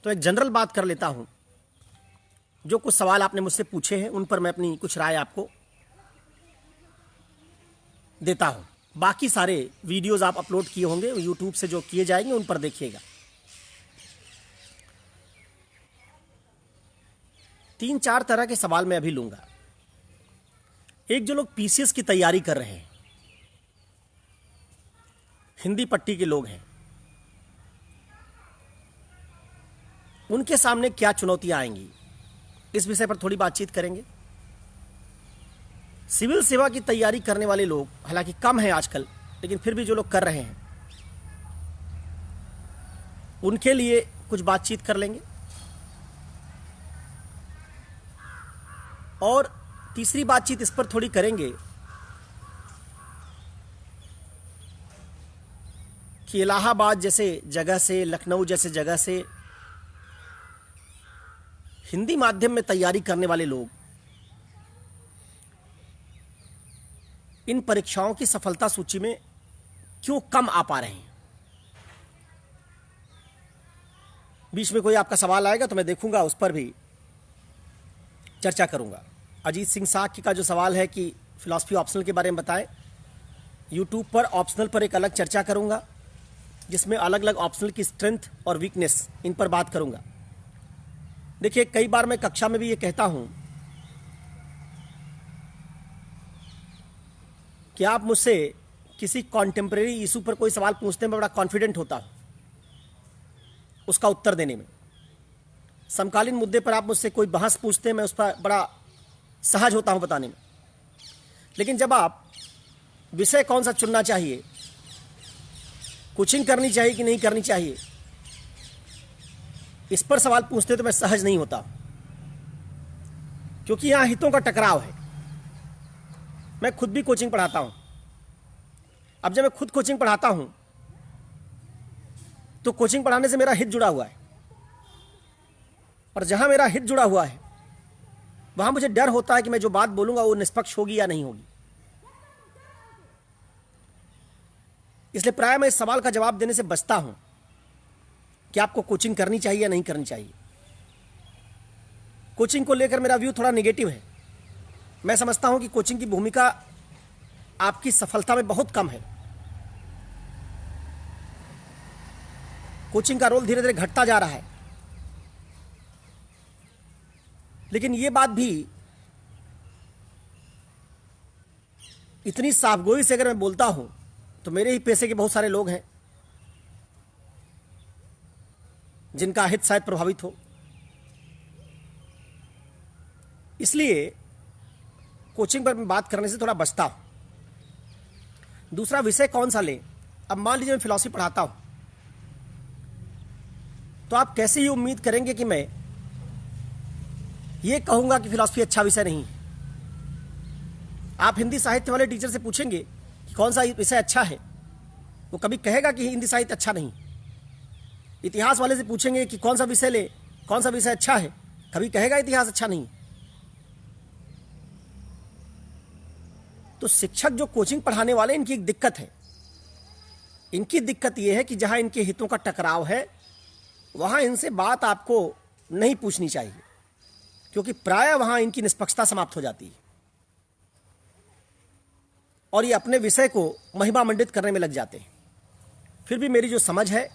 तो एक जनरल बात कर लेता हूं। जो कुछ सवाल आपने मुझसे पूछे हैं उन पर मैं अपनी कुछ राय आपको देता हूं। बाकी सारे वीडियोस आप अपलोड किए होंगे यूट्यूब से, जो किए जाएंगे उन पर देखिएगा। 3-4 तरह के सवाल मैं अभी लूंगा। एक, जो लोग पीसीएस की तैयारी कर रहे हैं, हिंदी पट्टी के लोग हैं, उनके सामने क्या चुनौतियां आएंगी, इस विषय पर थोड़ी बातचीत करेंगे। सिविल सेवा की तैयारी करने वाले लोग हालांकि कम हैं आजकल, लेकिन फिर भी जो लोग कर रहे हैं उनके लिए कुछ बातचीत कर लेंगे। और तीसरी बातचीत इस पर थोड़ी करेंगे कि इलाहाबाद जैसे जगह से, लखनऊ जैसे जगह से हिंदी माध्यम में तैयारी करने वाले लोग इन परीक्षाओं की सफलता सूची में क्यों कम आ पा रहे हैं। बीच में कोई आपका सवाल आएगा तो मैं देखूंगा, उस पर भी चर्चा करूंगा। अजीत सिंह साख का जो सवाल है कि फिलॉसफी ऑप्शनल के बारे में बताएं, यूट्यूब पर ऑप्शनल पर एक अलग चर्चा करूंगा जिसमें अलग अलग ऑप्शनल की स्ट्रेंथ और वीकनेस, इन पर बात करूंगा। देखिए, कई बार मैं कक्षा में भी ये कहता हूं कि आप मुझसे किसी कॉन्टेम्परेरी इशू पर कोई सवाल पूछते हैं, मैं बड़ा कॉन्फिडेंट होता हूं उसका उत्तर देने में। समकालीन मुद्दे पर आप मुझसे कोई बहस पूछते हैं, मैं उस पर बड़ा सहज होता हूं बताने में। लेकिन जब आप विषय कौन सा चुनना चाहिए, कोचिंग करनी चाहिए कि नहीं करनी चाहिए, इस पर सवाल पूछते तो मैं सहज नहीं होता, क्योंकि यहां हितों का टकराव है। मैं खुद भी कोचिंग पढ़ाता हूं। अब जब मैं खुद कोचिंग पढ़ाता हूं तो कोचिंग पढ़ाने से मेरा हित जुड़ा हुआ है, और जहां मेरा हित जुड़ा हुआ है वहां मुझे डर होता है कि मैं जो बात बोलूंगा वो निष्पक्ष होगी या नहीं होगी। इसलिए प्राय मैं इस सवाल का जवाब देने से बचता हूं कि आपको कोचिंग करनी चाहिए या नहीं करनी चाहिए। कोचिंग को लेकर मेरा व्यू थोड़ा नेगेटिव है। मैं समझता हूं कि कोचिंग की भूमिका आपकी सफलता में बहुत कम है। कोचिंग का रोल धीरे धीरे घटता जा रहा है। लेकिन यह बात भी इतनी साफगोई से अगर मैं बोलता हूं तो मेरे ही पेशे के बहुत सारे लोग हैं जिनका हित शायद प्रभावित हो। इसलिए कोचिंग पर मैं बात करने से थोड़ा बचता हूं। दूसरा, विषय कौन सा लें। अब मान लीजिए मैं फिलॉसफी पढ़ाता हूं, तो आप कैसे ही उम्मीद करेंगे कि मैं ये कहूंगा कि फिलॉसफी अच्छा विषय नहीं है। आप हिंदी साहित्य वाले टीचर से पूछेंगे कि कौन सा विषय अच्छा है, वो कभी कहेगा कि हिंदी साहित्य अच्छा नहीं। इतिहास वाले से पूछेंगे कि कौन सा विषय ले, कौन सा विषय अच्छा है, कभी कहेगा इतिहास अच्छा नहीं। तो शिक्षक जो कोचिंग पढ़ाने वाले, इनकी एक दिक्कत है। इनकी दिक्कत यह है कि जहां इनके हितों का टकराव है वहां इनसे बात आपको नहीं पूछनी चाहिए, क्योंकि प्राय वहां इनकी निष्पक्षता समाप्त हो जाती है और ये अपने विषय को महिमा मंडित करने में लग जाते हैं। फिर भी मेरी जो समझ है,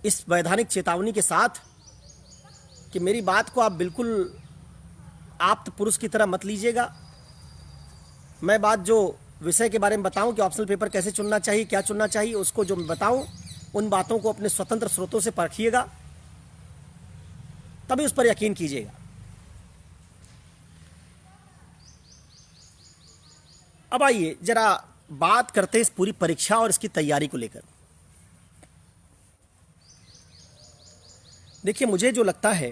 इस वैधानिक चेतावनी के साथ कि मेरी बात को आप बिल्कुल आप्त पुरुष की तरह मत लीजिएगा। मैं बात जो विषय के बारे में बताऊं कि ऑप्शनल पेपर कैसे चुनना चाहिए, क्या चुनना चाहिए, उसको जो मैं बताऊं, उन बातों को अपने स्वतंत्र स्रोतों से परखिएगा, तभी उस पर यकीन कीजिएगा। अब आइए जरा बात करते हैं इस पूरी परीक्षा और इसकी तैयारी को लेकर। देखिए, मुझे जो लगता है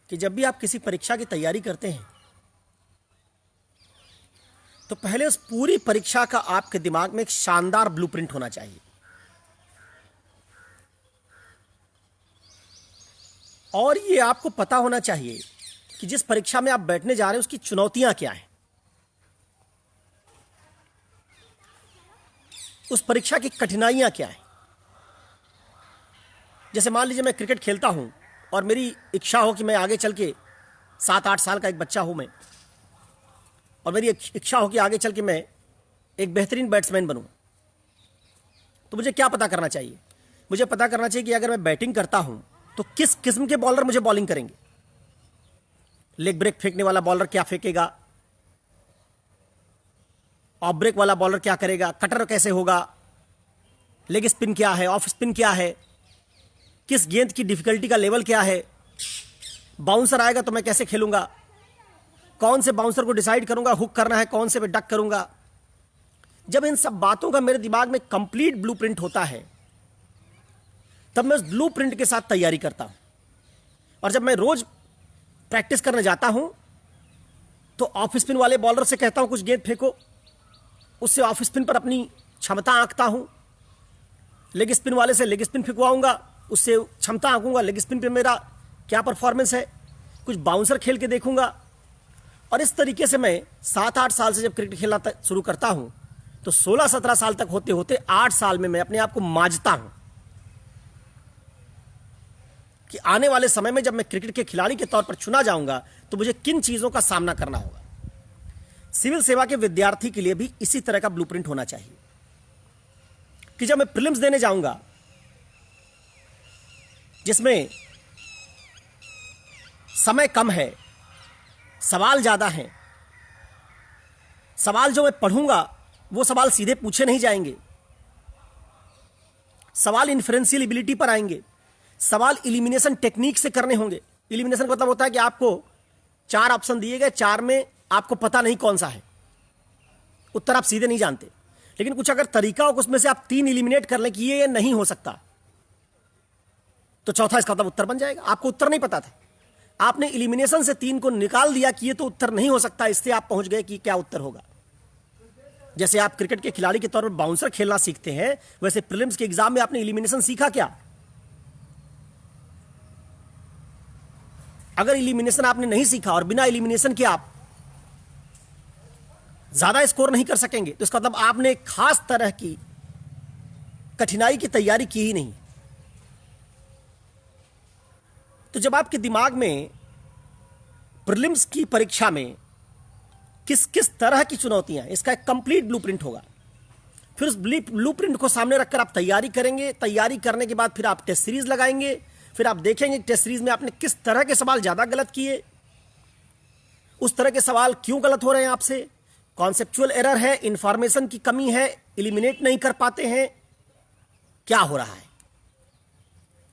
कि जब भी आप किसी परीक्षा की तैयारी करते हैं तो पहले उस पूरी परीक्षा का आपके दिमाग में एक शानदार ब्लूप्रिंट होना चाहिए, और ये आपको पता होना चाहिए कि जिस परीक्षा में आप बैठने जा रहे हैं उसकी चुनौतियां क्या हैं, उस परीक्षा की कठिनाइयां क्या हैं। जैसे मान लीजिए मैं क्रिकेट खेलता हूं और मेरी इच्छा हो कि मैं आगे चल के 7-8 साल का एक बच्चा हूं मैं, और मेरी इच्छा हो कि आगे चल के मैं एक बेहतरीन बैट्समैन बनूं, तो मुझे क्या पता करना चाहिए? मुझे पता करना चाहिए कि अगर मैं बैटिंग करता हूं तो किस किस्म के बॉलर मुझे बॉलिंग करेंगे। लेग ब्रेक फेंकने वाला बॉलर क्या फेंकेगा, ऑफ ब्रेक वाला बॉलर क्या करेगा, कटर कैसे होगा, लेग स्पिन क्या है, ऑफ स्पिन क्या है, किस गेंद की डिफिकल्टी का लेवल क्या है, बाउंसर आएगा तो मैं कैसे खेलूंगा, कौन से बाउंसर को डिसाइड करूंगा हुक करना है, कौन से पे डक करूंगा। जब इन सब बातों का मेरे दिमाग में कंप्लीट ब्लूप्रिंट होता है, तब मैं उस ब्लूप्रिंट के साथ तैयारी करता हूं। और जब मैं रोज प्रैक्टिस करने जाता हूं तो ऑफ स्पिन वाले बॉलर से कहता हूं कुछ गेंद फेंको, उससे ऑफ स्पिन पर अपनी क्षमता आंकता हूं। लेग स्पिन वाले से लेग स्पिन फेंकवाऊंगा, उससे क्षमता आंकूंगा, लेग स्पिन पे मेरा क्या परफॉर्मेंस है, कुछ बाउंसर खेल के देखूंगा। और इस तरीके से मैं 7-8 साल से जब क्रिकेट खेलना शुरू करता हूं तो 16-17 साल तक होते होते 8 साल में मैं अपने आप को मांझता हूं कि आने वाले समय में जब मैं क्रिकेट के खिलाड़ी के तौर पर चुना जाऊंगा तो मुझे किन चीजों का सामना करना होगा। सिविल सेवा के विद्यार्थी के लिए भी इसी तरह का ब्लूप्रिंट होना चाहिए कि जब मैं प्रीलिम्स देने जाऊंगा, जिसमें समय कम है, सवाल ज्यादा हैं, सवाल जो मैं पढ़ूंगा वो सवाल सीधे पूछे नहीं जाएंगे, सवाल इन्फ्रेंशियल एबिलिटी पर आएंगे, सवाल इलिमिनेशन टेक्निक से करने होंगे। इलिमिनेशन का मतलब होता है कि आपको 4 ऑप्शन दिए गए, 4 में आपको पता नहीं कौन सा है, उत्तर आप सीधे नहीं जानते, लेकिन कुछ अगर तरीका हो उसमें से आप 3 इलिमिनेट कर लें कि ये नहीं हो सकता, तो चौथा इसका मतलब उत्तर बन जाएगा। आपको उत्तर नहीं पता था, आपने इलिमिनेशन से 3 को निकाल दिया कि ये तो उत्तर नहीं हो सकता, इससे आप पहुंच गए कि क्या उत्तर होगा। जैसे आप क्रिकेट के खिलाड़ी के तौर पर बाउंसर खेलना सीखते हैं, वैसे प्रीलिम्स के एग्जाम में आपने इलिमिनेशन सीखा क्या? अगर इलिमिनेशन आपने नहीं सीखा और बिना इलिमिनेशन के आप ज्यादा स्कोर नहीं कर सकेंगे, तो इसका मतलब आपने एक खास तरह की कठिनाई की तैयारी की ही नहीं। तो जब आपके दिमाग में प्रीलिम्स की परीक्षा में किस किस तरह की चुनौतियां हैं, इसका एक कंप्लीट ब्लूप्रिंट होगा। फिर उस ब्लूप्रिंट को सामने रखकर आप तैयारी करेंगे। तैयारी करने के बाद फिर आप टेस्ट सीरीज लगाएंगे, फिर आप देखेंगे टेस्ट सीरीज में आपने किस तरह के सवाल ज्यादा गलत किए, उस तरह के सवाल क्यों गलत हो रहे हैं आपसे, कॉन्सेप्चुअल एरर है, इंफॉर्मेशन की कमी है, इलिमिनेट नहीं कर पाते हैं, क्या हो रहा है।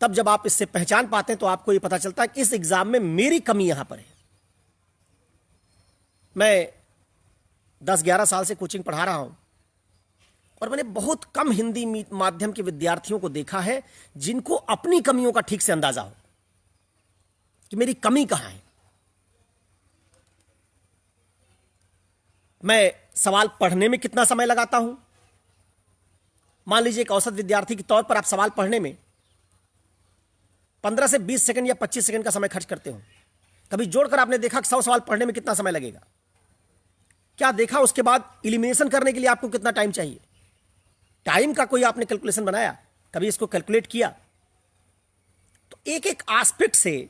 तब जब आप इससे पहचान पाते हैं तो आपको यह पता चलता है कि इस एग्जाम में मेरी कमी यहां पर है। मैं 10-11 साल से कोचिंग पढ़ा रहा हूं और मैंने बहुत कम हिंदी माध्यम के विद्यार्थियों को देखा है जिनको अपनी कमियों का ठीक से अंदाजा हो कि मेरी कमी कहां है। मैं सवाल पढ़ने में कितना समय लगाता हूं। मान लीजिए एक औसत विद्यार्थी के तौर पर आप सवाल पढ़ने में 15 से 20 सेकंड या 25 सेकंड का समय खर्च करते हो। कभी जोड़कर आपने देखा कि 100 सवाल पढ़ने में कितना समय लगेगा? क्या देखा उसके बाद इलिमिनेशन करने के लिए आपको कितना टाइम चाहिए? टाइम का कोई आपने कैलकुलेशन बनाया? कभी इसको कैलकुलेट किया? तो एक एक एस्पेक्ट से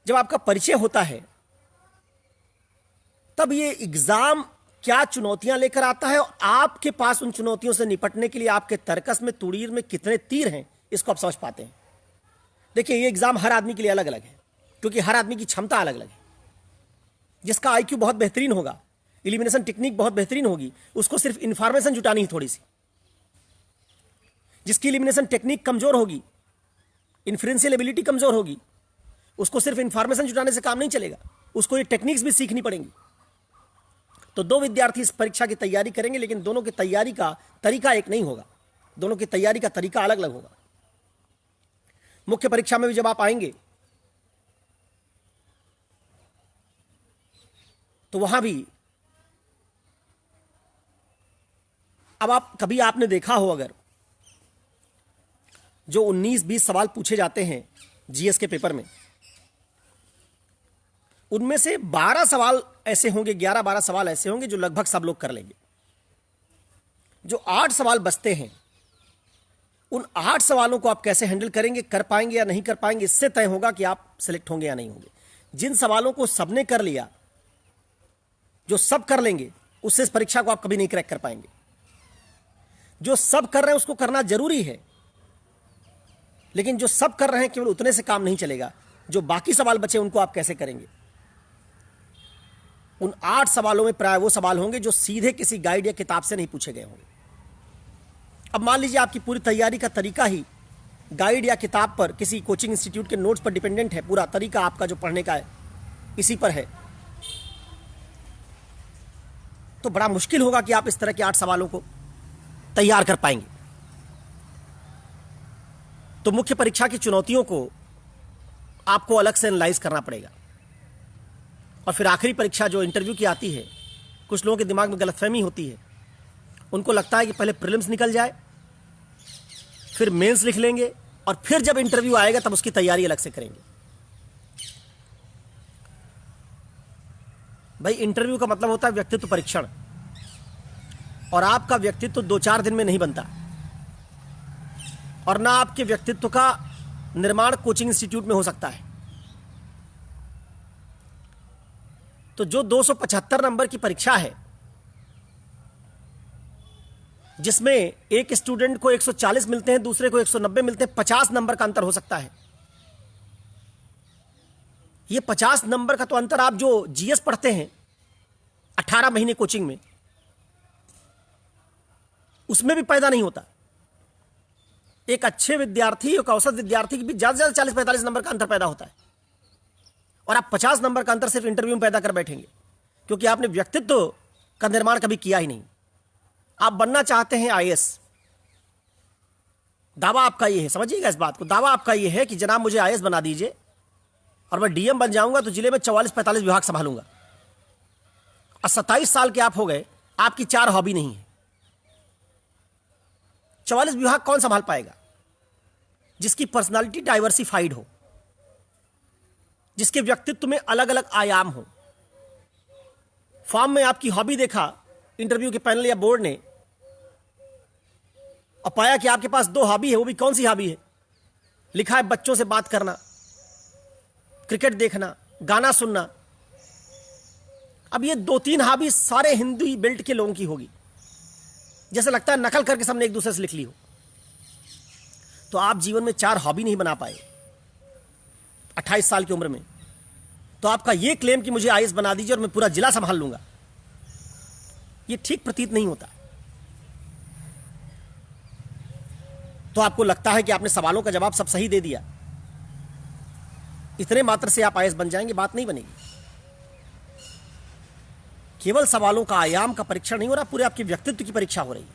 जब आपका परिचय होता है तब ये एग्जाम क्या चुनौतियां लेकर आता है और आपके पास उन चुनौतियों से निपटने के लिए आपके तर्कस में, तुड़ीर में कितने तीर हैं, इसको आप समझ पाते हैं। देखिए, ये एग्जाम हर आदमी के लिए अलग अलग है क्योंकि हर आदमी की क्षमता अलग अलग है। जिसका आईक्यू बहुत बेहतरीन होगा, इलिमिनेशन टेक्निक बहुत बेहतरीन होगी, उसको सिर्फ इंफॉर्मेशन जुटानी है थोड़ी सी। जिसकी इलिमिनेशन टेक्निक कमजोर होगी, इन्फ्रेंशियल एबिलिटी कमजोर होगी, उसको सिर्फ इंफॉर्मेशन जुटाने से काम नहीं चलेगा, उसको ये टेक्निक्स भी सीखनी पड़ेंगी। तो 2 विद्यार्थी इस परीक्षा की तैयारी करेंगे, लेकिन दोनों की तैयारी का तरीका एक नहीं होगा, दोनों की तैयारी का तरीका अलग अलग होगा। मुख्य परीक्षा में भी जब आप आएंगे तो वहां भी अब आप कभी आपने देखा हो, अगर जो 19-20 सवाल पूछे जाते हैं जीएस के पेपर में, उनमें से 12 सवाल ऐसे होंगे, 11-12 सवाल ऐसे होंगे जो लगभग सब लोग कर लेंगे। जो 8 सवाल बचते हैं उन 8 सवालों को आप कैसे हैंडल करेंगे, कर पाएंगे या नहीं कर पाएंगे, इससे तय होगा कि आप सिलेक्ट होंगे या नहीं होंगे। जिन सवालों को सबने कर लिया, जो सब कर लेंगे, उससे इस परीक्षा को आप कभी नहीं क्रैक कर पाएंगे। जो सब कर रहे हैं उसको करना जरूरी है, लेकिन जो सब कर रहे हैं केवल उतने से काम नहीं चलेगा। जो बाकी सवाल बचे उनको आप कैसे करेंगे। उन 8 सवालों में प्राय वो सवाल होंगे जो सीधे किसी गाइड या किताब से नहीं पूछे गए होंगे। अब मान लीजिए आपकी पूरी तैयारी का तरीका ही गाइड या किताब पर, किसी कोचिंग इंस्टीट्यूट के नोट्स पर डिपेंडेंट है, पूरा तरीका आपका जो पढ़ने का है इसी पर है, तो बड़ा मुश्किल होगा कि आप इस तरह के 8 सवालों को तैयार कर पाएंगे। तो मुख्य परीक्षा की चुनौतियों को आपको अलग से एनालाइज करना पड़ेगा। और फिर आखिरी परीक्षा जो इंटरव्यू की आती है, कुछ लोगों के दिमाग में गलतफहमी होती है, उनको लगता है कि पहले प्रीलिम्स निकल जाए, फिर मेंस लिख लेंगे और फिर जब इंटरव्यू आएगा तब उसकी तैयारी अलग से करेंगे। भाई, इंटरव्यू का मतलब होता है व्यक्तित्व परीक्षण, और आपका व्यक्तित्व 2-4 दिन में नहीं बनता, और ना आपके व्यक्तित्व का निर्माण कोचिंग इंस्टीट्यूट में हो सकता है। तो जो 275 नंबर की परीक्षा है, जिसमें एक स्टूडेंट को 140 मिलते हैं, दूसरे को 190 मिलते हैं, 50 नंबर का अंतर हो सकता है। ये 50 नंबर का तो अंतर आप जो जीएस पढ़ते हैं 18 महीने कोचिंग में, उसमें भी पैदा नहीं होता। एक अच्छे विद्यार्थी, एक औसत विद्यार्थी की भी ज्यादा से ज्यादा 40-45 नंबर का अंतर पैदा होता है, और आप 50 नंबर का अंतर सिर्फ इंटरव्यू में पैदा कर बैठेंगे, क्योंकि आपने व्यक्तित्व का निर्माण कभी किया ही नहीं। आप बनना चाहते हैं आईएएस, दावा आपका ये है, समझिएगा इस बात को, दावा आपका ये है कि जनाब मुझे आईएएस बना दीजिए और मैं डीएम बन जाऊंगा तो जिले में 44-45 विभाग संभालूंगा। और 27 साल के आप हो गए, आपकी 4 हॉबी नहीं है। 44 विभाग कौन संभाल पाएगा? जिसकी पर्सनालिटी डाइवर्सिफाइड हो, जिसके व्यक्तित्व में अलग अलग आयाम हो। फॉर्म में आपकी हॉबी देखा इंटरव्यू के पैनल या बोर्ड ने, और पाया कि आपके पास 2 हॉबी है। वो भी कौन सी हॉबी है? लिखा है बच्चों से बात करना, क्रिकेट देखना, गाना सुनना। अब ये 2-3 हॉबी सारे हिंदी बेल्ट के लोगों की होगी, जैसे लगता है नकल करके सबने एक दूसरे से लिख ली हो। तो आप जीवन में 4 हॉबी नहीं बना पाए 28 साल की उम्र में, तो आपका ये क्लेम कि मुझे आईएएस बना दीजिए और मैं पूरा जिला संभाल लूंगा, ये ठीक प्रतीत नहीं होता। तो आपको लगता है कि आपने सवालों का जवाब सब सही दे दिया, इतने मात्र से आप आईएएस बन जाएंगे, बात नहीं बनेगी। केवल सवालों का आयाम का परीक्षण नहीं हो रहा, पूरे आपके व्यक्तित्व की परीक्षा हो रही है।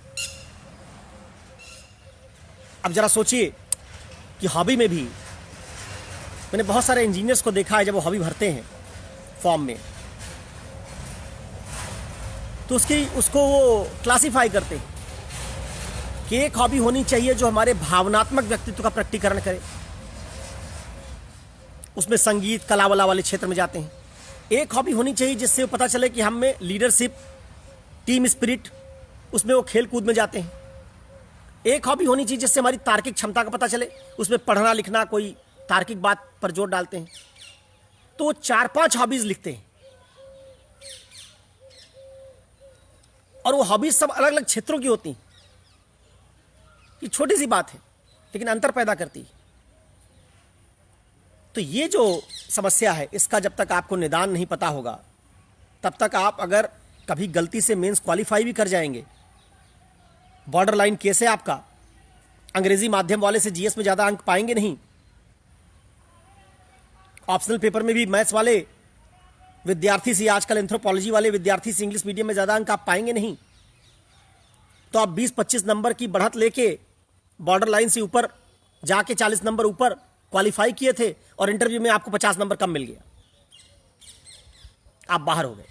अब जरा सोचिए कि हॉबी में भी, मैंने बहुत सारे इंजीनियर्स को देखा है, जब वो हॉबी भरते हैं फॉर्म में, तो उसको वो क्लासिफाई करते हैं कि एक हॉबी होनी चाहिए जो हमारे भावनात्मक व्यक्तित्व का प्रकटीकरण करे। उसमें संगीत, कला वला वाले क्षेत्र में जाते हैं। एक हॉबी होनी चाहिए जिससे पता चले कि हम में लीडरशिप, टीम स्पिरिट, उसमें वो खेल कूद में जाते हैं। एक हॉबी होनी चाहिए जिससे हमारी तार्किक क्षमता का पता चले, उसमें पढ़ना लिखना, कोई तार्किक बात पर जोर डालते हैं। तो 4-5 हॉबीज लिखते हैं, और वो हॉबीज सब अलग अलग क्षेत्रों की होती हैं। ये छोटी सी बात है लेकिन अंतर पैदा करती है। तो ये जो समस्या है, इसका जब तक आपको निदान नहीं पता होगा, तब तक आप अगर कभी गलती से मेंस क्वालिफाई भी कर जाएंगे, बॉर्डर लाइन केस है आपका, अंग्रेजी माध्यम वाले से जीएस में ज्यादा अंक पाएंगे नहीं, ऑप्शनल पेपर में भी मैथ्स वाले विद्यार्थी से, आजकल एंथ्रोपोलॉजी वाले विद्यार्थी से इंग्लिश मीडियम में ज्यादा अंक आप पाएंगे नहीं। तो आप 20-25 नंबर की बढ़त लेके बॉर्डर लाइन से ऊपर जाके 40 नंबर ऊपर क्वालिफाई किए थे, और इंटरव्यू में आपको 50 नंबर कम मिल गया, आप बाहर हो गए।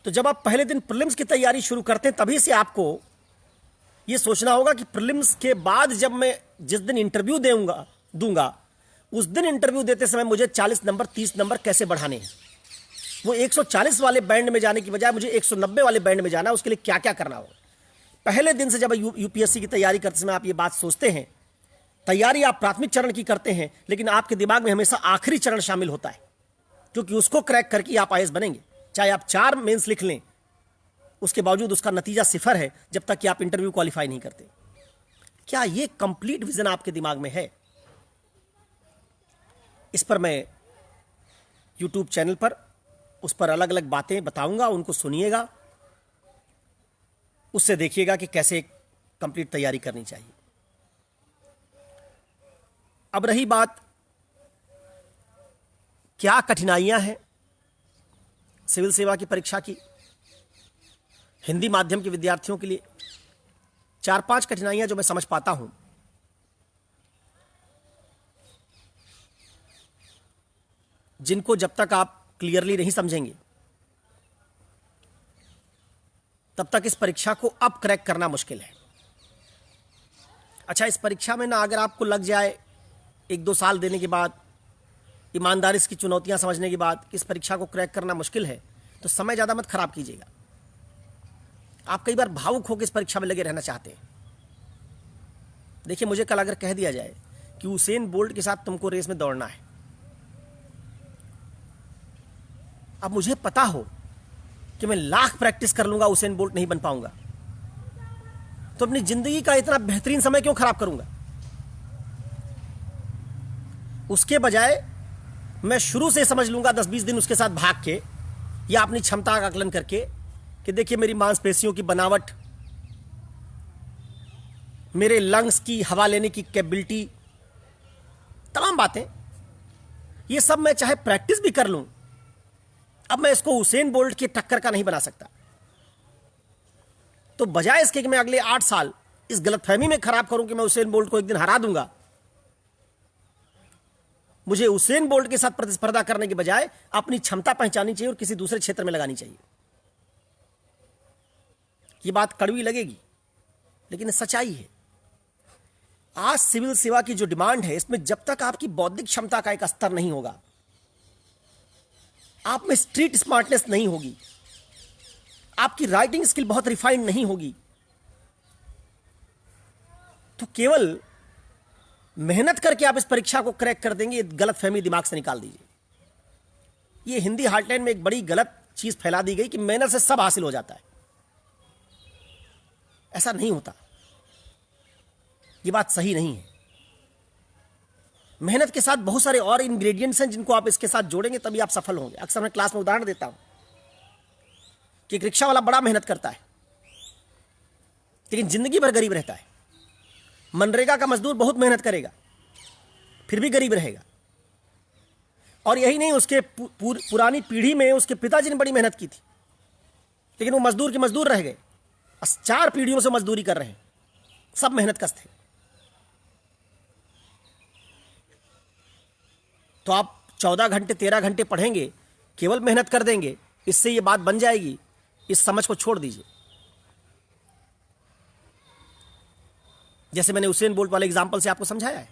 तो जब आप पहले दिन प्रीलिम्स की तैयारी शुरू करते हैं, तभी से आपको यह सोचना होगा कि प्रीलिम्स के बाद जब मैं जिस दिन इंटरव्यू दूंगा उस दिन इंटरव्यू देते समय मुझे 40 नंबर 30 नंबर कैसे बढ़ाने हैं। वो 140 वाले बैंड में जाने की बजाय मुझे 190 वाले बैंड में जाना है, उसके लिए क्या क्या करना होगा। पहले दिन से जब यूपीएससी की तैयारी करते समय आप ये बात सोचते हैं, तैयारी आप प्राथमिक चरण की करते हैं, लेकिन आपके दिमाग में हमेशा आखिरी चरण शामिल होता है, क्योंकि उसको क्रैक करके आप आईएएस बनेंगे। चाहे आप 4 मेंस लिख लें, उसके बावजूद उसका नतीजा 0 है जब तक कि आप इंटरव्यू क्वालिफाई नहीं करते। क्या ये कंप्लीट विजन आपके दिमाग में है? इस पर मैं यूट्यूब चैनल पर उस पर अलग अलग बातें बताऊंगा, उनको सुनिएगा, उससे देखिएगा कि कैसे कंप्लीट तैयारी करनी चाहिए। अब रही बात क्या कठिनाइयां हैं सिविल सेवा की परीक्षा की, हिंदी माध्यम के विद्यार्थियों के लिए 4-5 कठिनाइयां जो मैं समझ पाता हूं, जिनको जब तक आप क्लियरली नहीं समझेंगे तब तक इस परीक्षा को अब क्रैक करना मुश्किल है। अच्छा, इस परीक्षा में ना अगर आपको लग जाए 1-2 साल देने के बाद, ईमानदारी की चुनौतियां समझने के बाद कि इस परीक्षा को क्रैक करना मुश्किल है, तो समय ज़्यादा मत खराब कीजिएगा। आप कई बार भावुक होकर इस परीक्षा में लगे रहना चाहते हैं। देखिए, मुझे कल अगर कह दिया जाए कि उसेन बोल्ट के साथ तुमको रेस में दौड़ना है, अब मुझे पता हो कि मैं लाख प्रैक्टिस कर लूंगा, उसेन बोल्ट नहीं बन पाऊंगा, तो अपनी जिंदगी का इतना बेहतरीन समय क्यों खराब करूंगा? उसके बजाय मैं शुरू से समझ लूंगा 10-20 दिन उसके साथ भाग के, या अपनी क्षमता का आकलन करके कि देखिए मेरी मांसपेशियों की बनावट, मेरे लंग्स की हवा लेने की कैपेबिलिटी, तमाम बातें, ये सब मैं चाहे प्रैक्टिस भी कर लूं, अब मैं इसको उसेन बोल्ट की टक्कर का नहीं बना सकता। तो बजाय इसके कि मैं अगले 8 साल इस गलतफहमी में खराब करूं कि मैं उसेन बोल्ट को एक दिन हरा दूंगा, मुझे उसेन बोल्ट के साथ प्रतिस्पर्धा करने के बजाय अपनी क्षमता पहचाननी चाहिए और किसी दूसरे क्षेत्र में लगानी चाहिए। ये बात कड़वी लगेगी, लेकिन सच्चाई है। आज सिविल सेवा की जो डिमांड है, इसमें जब तक आपकी बौद्धिक क्षमता का एक स्तर नहीं होगा, आप में स्ट्रीट स्मार्टनेस नहीं होगी, आपकी राइटिंग स्किल बहुत रिफाइंड नहीं होगी, तो केवल मेहनत करके आप इस परीक्षा को क्रैक कर देंगे, ये गलतफहमी दिमाग से निकाल दीजिए। ये हिंदी हार्टलैंड में एक बड़ी गलत चीज फैला दी गई कि मेहनत से सब हासिल हो जाता है। ऐसा नहीं होता, ये बात सही नहीं है। मेहनत के साथ बहुत सारे और इंग्रेडिएंट्स हैं जिनको आप इसके साथ जोड़ेंगे तभी आप सफल होंगे। अक्सर मैं क्लास में उदाहरण देता हूं कि एक रिक्शा वाला बड़ा मेहनत करता है, लेकिन जिंदगी भर गरीब रहता है। मनरेगा का मजदूर बहुत मेहनत करेगा, फिर भी गरीब रहेगा। और यही नहीं, उसके पुरानी पीढ़ी में उसके पिताजी ने बड़ी मेहनत की थी, लेकिन वो मजदूर के मजदूर रह गए। 4 पीढ़ियों से मजदूरी कर रहे हैं, सब मेहनतकश थे। तो आप 14 घंटे 13 घंटे पढ़ेंगे, केवल मेहनत कर देंगे, इससे ये बात बन जाएगी, इस समझ को छोड़ दीजिए। जैसे मैंने उसेन बोल्ट वाले एग्जांपल से आपको समझाया है,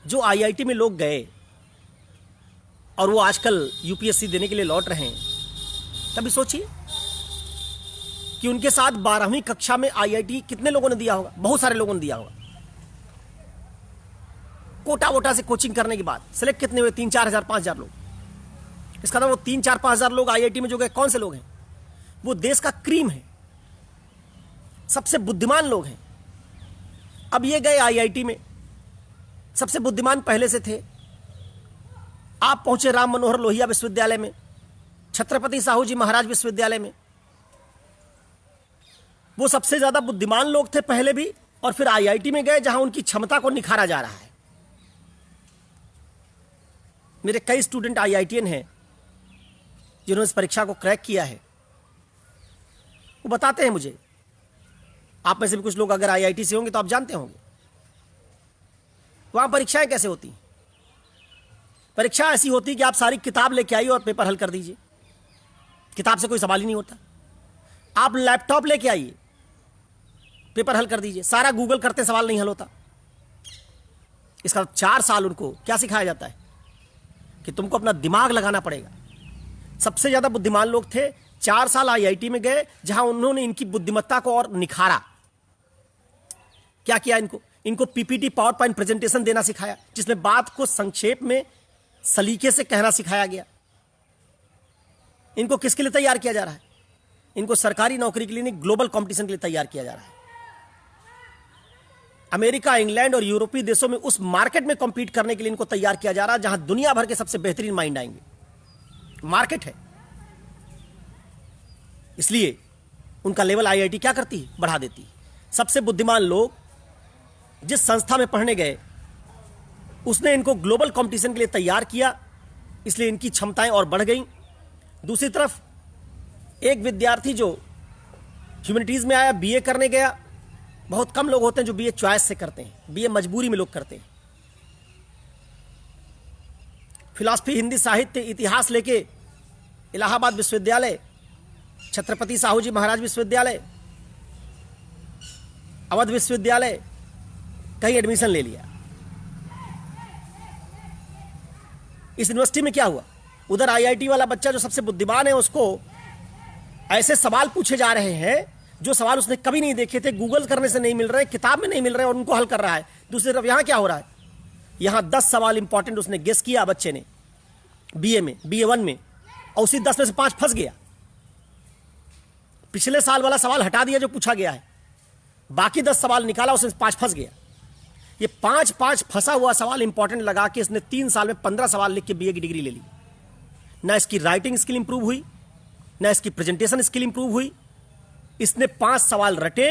जो आईआईटी में लोग गए और वो आजकल यूपीएससी देने के लिए लौट रहे हैं, तभी सोचिए कि उनके साथ 12वीं कक्षा में आईआईटी कितने लोगों ने दिया होगा। बहुत सारे लोगों ने दिया होगा। कोटा वोटा से कोचिंग करने के बाद सिलेक्ट कितने हुए? 3-4 हजार 5 हजार लोग। इसका मतलब वो 3-4-5 हजार लोग आईआईटी में जो गए, कौन से लोग हैं? वो देश का क्रीम है, सबसे बुद्धिमान लोग हैं। अब ये गए आईआईटी में, सबसे बुद्धिमान पहले से थे। आप पहुंचे राम मनोहर लोहिया विश्वविद्यालय में, छत्रपति साहू जी महाराज विश्वविद्यालय में। वो सबसे ज्यादा बुद्धिमान लोग थे पहले भी, और फिर आईआईटी में गए जहां उनकी क्षमता को निखारा जा रहा है। मेरे कई स्टूडेंट आईआईटीएन हैं जिन्होंने इस परीक्षा को क्रैक किया है। वो बताते हैं मुझे, आप में से भी कुछ लोग अगर आईआईटी से होंगे तो आप जानते होंगे वहां परीक्षाएं कैसे होती। परीक्षा ऐसी होती कि आप सारी किताब लेके आइए और पेपर हल कर दीजिए। किताब से कोई सवाल ही नहीं होता। आप लैपटॉप लेके आइए, पेपर हल कर दीजिए। सारा गूगल करते सवाल नहीं हल होता। इसका 4 साल उनको क्या सिखाया जाता है कि तुमको अपना दिमाग लगाना पड़ेगा। सबसे ज्यादा बुद्धिमान लोग थे 4 साल आईआईटी में गए, जहां उन्होंने इनकी बुद्धिमत्ता को और निखारा। क्या किया इनको पीपीटी पावर पॉइंट प्रेजेंटेशन देना सिखाया, जिसमें बात को संक्षेप में सलीके से कहना सिखाया गया। इनको किसके लिए तैयार किया जा रहा है? इनको सरकारी नौकरी के लिए नहीं, ग्लोबल कंपटीशन के लिए तैयार किया जा रहा है। अमेरिका, इंग्लैंड और यूरोपीय देशों में उस मार्केट में कॉम्पीट करने के लिए इनको तैयार किया जा रहा है जहां दुनिया भर के सबसे बेहतरीन माइंड आएंगे। मार्केट है, इसलिए उनका लेवल आईआईटी क्या करती है? बढ़ा देती है। सबसे बुद्धिमान लोग जिस संस्था में पढ़ने गए, उसने इनको ग्लोबल कंपटीशन के लिए तैयार किया, इसलिए इनकी क्षमताएं और बढ़ गई। दूसरी तरफ एक विद्यार्थी जो ह्यूमैनिटीज में आया, बीए करने गया, बहुत कम लोग होते हैं जो बीए चॉइस से करते हैं, बीए मजबूरी में लोग करते हैं। फिलॉसफी, हिंदी साहित्य, इतिहास लेके इलाहाबाद विश्वविद्यालय, छत्रपति साहू जी महाराज विश्वविद्यालय, अवध विश्वविद्यालय कहीं एडमिशन ले लिया। इस यूनिवर्सिटी में क्या हुआ? उधर आईआईटी वाला बच्चा जो सबसे बुद्धिमान है, उसको ऐसे सवाल पूछे जा रहे हैं जो सवाल उसने कभी नहीं देखे थे, गूगल करने से नहीं मिल रहे, किताब में नहीं मिल रहे, और उनको हल कर रहा है। दूसरी तरफ यहां क्या हो रहा है? यहां 10 सवाल इंपॉर्टेंट उसने गेस किया बच्चे ने बीए में, बीए 1 में, और उसी 10 में से 5 फंस गया। पिछले साल वाला सवाल हटा दिया जो पूछा गया है, बाकी 10 सवाल निकाला, उसमें 5 फंस गया। ये 5 फंसा हुआ सवाल इंपॉर्टेंट लगा के इसने 3 साल में 15 सवाल लिख के बीए की डिग्री ले ली। ना इसकी राइटिंग स्किल इंप्रूव हुई, ना इसकी प्रेजेंटेशन स्किल इंप्रूव हुई। इसने 5 सवाल रटे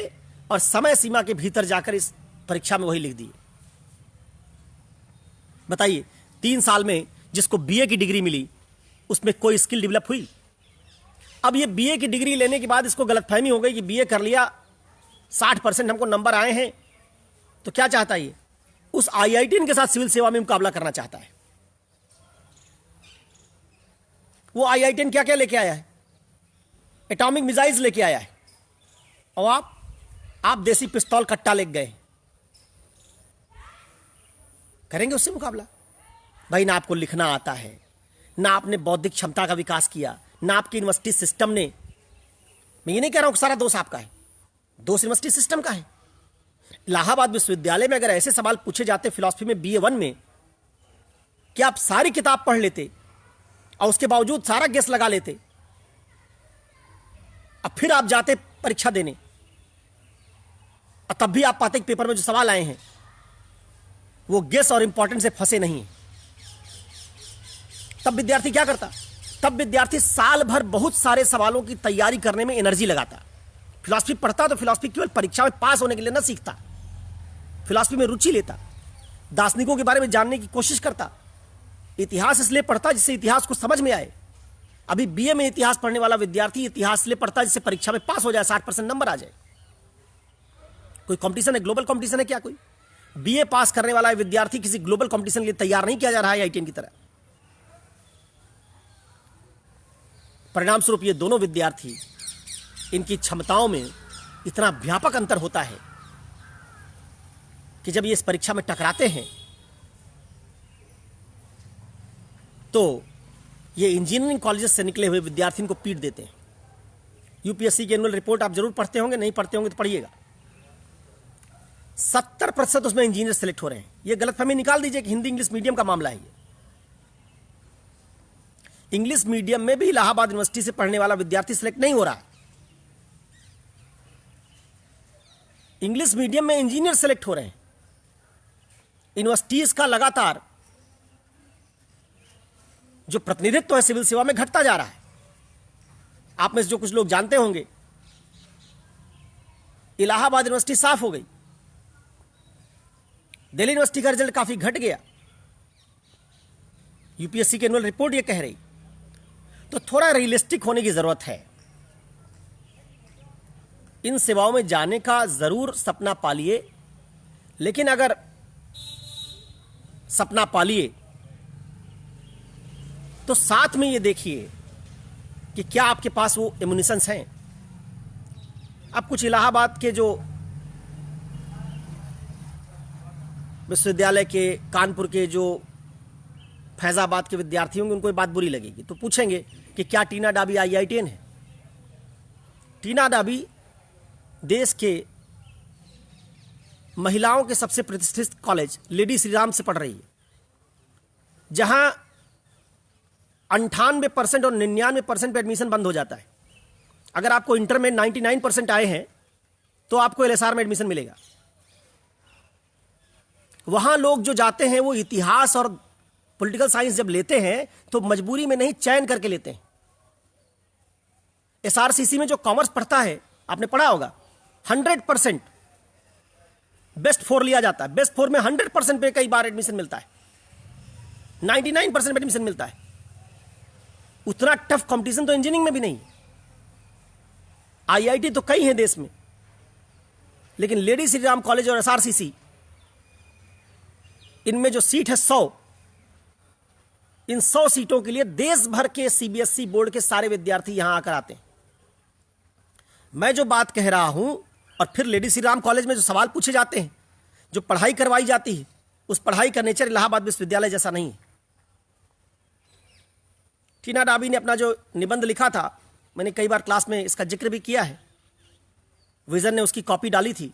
और समय सीमा के भीतर जाकर इस परीक्षा में वही लिख दिए। बताइए, 3 साल में जिसको बीए की डिग्री मिली, उसमें कोई स्किल डेवलप हुई? अब ये बीए की डिग्री लेने के बाद इसको गलतफहमी हो गई कि बीए कर लिया, 60% हमको नंबर आए हैं, तो क्या चाहता है ये? उस आईआईटी के साथ सिविल सेवा में मुकाबला करना चाहता है। वो आईआईटी क्या क्या लेके आया है? एटॉमिक मिसाइल्स लेके आया है, और आप देसी पिस्तौल कट्टा लेके गए। करेंगे उससे मुकाबला? भाई, ना आपको लिखना आता है, ना आपने बौद्धिक क्षमता का विकास किया, ना आपकी यूनिवर्सिटी सिस्टम ने। मैं ये नहीं कह रहा हूं कि सारा दोष आपका है, दोष यूनिवर्सिटी सिस्टम का है। इलाहाबाद विश्वविद्यालय में अगर ऐसे सवाल पूछे जाते फिलॉसफी में बीए 1 में, कि आप सारी किताब पढ़ लेते और उसके बावजूद सारा गेस लगा लेते, अब फिर आप जाते परीक्षा देने, और तब भी आप पाते कि पेपर में जो सवाल आए हैं वो गेस और इंपॉर्टेंट से फंसे नहीं है, तब विद्यार्थी क्या करता? तब विद्यार्थी साल भर बहुत सारे सवालों की तैयारी करने में एनर्जी लगाता। फिलॉसफी पढ़ता तो फिलॉसफी केवल परीक्षा में पास होने के लिए न सीखता, फिलॉसफी में रुचि लेता, दार्शनिकों के बारे में जानने की कोशिश करता, इतिहास इसलिए पढ़ता जिससे इतिहास को समझ में आए। अभी बीए में इतिहास पढ़ने वाला विद्यार्थी इतिहास इसलिए पढ़ता जिससे परीक्षा में पास हो जाए, 60% नंबर आ जाए। कोई कंपटीशन है, ग्लोबल कंपटीशन है क्या? कोई बीए पास करने वाला विद्यार्थी किसी ग्लोबल कंपटीशन के लिए तैयार नहीं किया जा रहा है आईआईटी की तरह। परिणाम स्वरूप ये दोनों विद्यार्थी, इनकी क्षमताओं में इतना व्यापक अंतर होता है कि जब ये इस परीक्षा में टकराते हैं तो ये इंजीनियरिंग कॉलेज से निकले हुए विद्यार्थियों को पीट देते हैं। यूपीएससी की एनुअल रिपोर्ट आप जरूर पढ़ते होंगे, नहीं पढ़ते होंगे तो पढ़िएगा। 70% उसमें इंजीनियर सेलेक्ट हो रहे हैं। ये गलतफहमी निकाल दीजिए कि हिंदी इंग्लिश मीडियम का मामला है। ये इंग्लिश मीडियम में भी इलाहाबाद यूनिवर्सिटी से पढ़ने वाला विद्यार्थी सेलेक्ट नहीं हो रहा। इंग्लिश मीडियम में इंजीनियर सेलेक्ट हो रहे हैं। यूनिवर्सिटीज का लगातार जो प्रतिनिधित्व है सिविल सेवा में घटता जा रहा है। आप में से जो कुछ लोग जानते होंगे, इलाहाबाद यूनिवर्सिटी साफ हो गई, दिल्ली यूनिवर्सिटी का रिजल्ट काफी घट गया। यूपीएससी की एनुअल रिपोर्ट ये कह रही। तो थोड़ा रियलिस्टिक होने की जरूरत है। इन सेवाओं में जाने का जरूर सपना पालिए, लेकिन अगर सपना पालिए तो साथ में ये देखिए कि क्या आपके पास वो एमुनिशंस हैं। अब कुछ इलाहाबाद के जो विश्वविद्यालय के, कानपुर के, जो फैजाबाद के विद्यार्थी होंगे, उनको ये बात बुरी लगेगी, तो पूछेंगे कि क्या टीना डाबी आईआईटीएन है? टीना डाबी देश के महिलाओं के सबसे प्रतिष्ठित कॉलेज लेडी श्री राम से पढ़ रही है, जहां 98% और 99% पे एडमिशन बंद हो जाता है। अगर आपको इंटर में 99% आए हैं तो आपको एलएसआर में एडमिशन मिलेगा। वहां लोग जो जाते हैं वो इतिहास और पॉलिटिकल साइंस जब लेते हैं तो मजबूरी में नहीं, चयन करके लेते हैं। एसआरसीसी में जो कॉमर्स पढ़ता है, आपने पढ़ा होगा, 100% बेस्ट 4 लिया जाता है। बेस्ट 4 में 100% पे कई बार एडमिशन मिलता है, 99% पे एडमिशन मिलता है। उतना टफ कंपटीशन तो इंजीनियरिंग में भी नहीं। आईआईटी तो कई हैं देश में, लेकिन लेडी श्री राम कॉलेज और एसआरसीसी, इनमें जो सीट है 100, इन 100 सीटों के लिए देश भर के सीबीएसई बोर्ड के सारे विद्यार्थी यहां आकर आते हैं। मैं जो बात कह रहा हूं, और फिर लेडी श्री राम कॉलेज में जो सवाल पूछे जाते हैं, जो पढ़ाई करवाई जाती है, उस पढ़ाई का नेचर इलाहाबाद विश्वविद्यालय जैसा नहीं है। टीना डाबी ने अपना जो निबंध लिखा था, मैंने कई बार क्लास में इसका जिक्र भी किया है, विजन ने उसकी कॉपी डाली थी,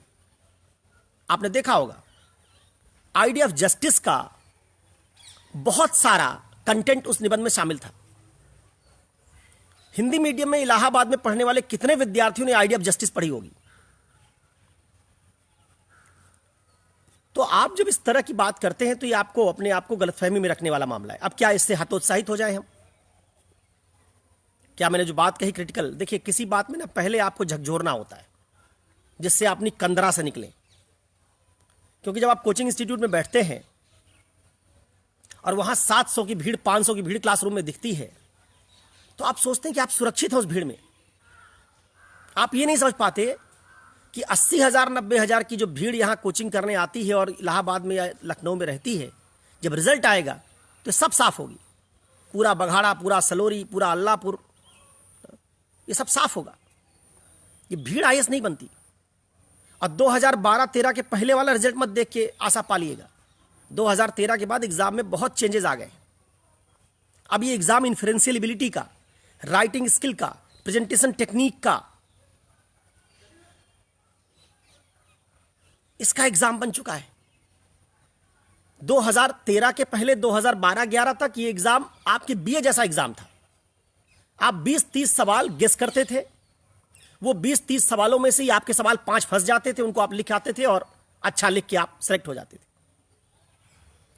आपने देखा होगा। आइडिया ऑफ जस्टिस का बहुत सारा कंटेंट उस निबंध में शामिल था। हिंदी मीडियम में इलाहाबाद में पढ़ने वाले कितने विद्यार्थियों ने आइडिया ऑफ जस्टिस पढ़ी होगी? तो आप जब इस तरह की बात करते हैं तो ये आपको अपने आप को गलतफहमी में रखने वाला मामला है। अब क्या इससे हतोत्साहित हो जाए हम? क्या मैंने जो बात कही क्रिटिकल, देखिए किसी बात में ना पहले आपको झकझोरना होता है जिससे अपनी कंदरा से निकले। क्योंकि जब आप कोचिंग इंस्टीट्यूट में बैठते हैं और वहां 700 की भीड़, 500 की भीड़ क्लासरूम में दिखती है, तो आप सोचते हैं कि आप सुरक्षित हैं उस भीड़ में। आप ये नहीं समझ पाते कि 80,000 90,000 की जो भीड़ यहां कोचिंग करने आती है और इलाहाबाद में या लखनऊ में रहती है, जब रिजल्ट आएगा तो सब साफ होगी। पूरा बघाड़ा, पूरा सलोरी, पूरा अल्लाहपुर, ये सब साफ होगा। ये भीड़ आईएएस नहीं बनती। और 2012-13 के पहले वाला रिजल्ट मत देख के आशा पालिएगा। 2013 के बाद एग्जाम में बहुत चेंजेस आ गए। अब ये एग्जाम इन्फ्रेंशियल एबिलिटी का, राइटिंग स्किल का, प्रेजेंटेशन टेक्निक का, इसका एग्जाम बन चुका है। 2013 के पहले 2012-11 तक ये एग्जाम आपके बीए जैसा एग्जाम था। आप 20-30 सवाल गेस करते थे, वो 20-30 सवालों में से ही आपके सवाल 5 फंस जाते थे, उनको आप लिख आते थे और अच्छा लिख के आप सेलेक्ट हो जाते थे।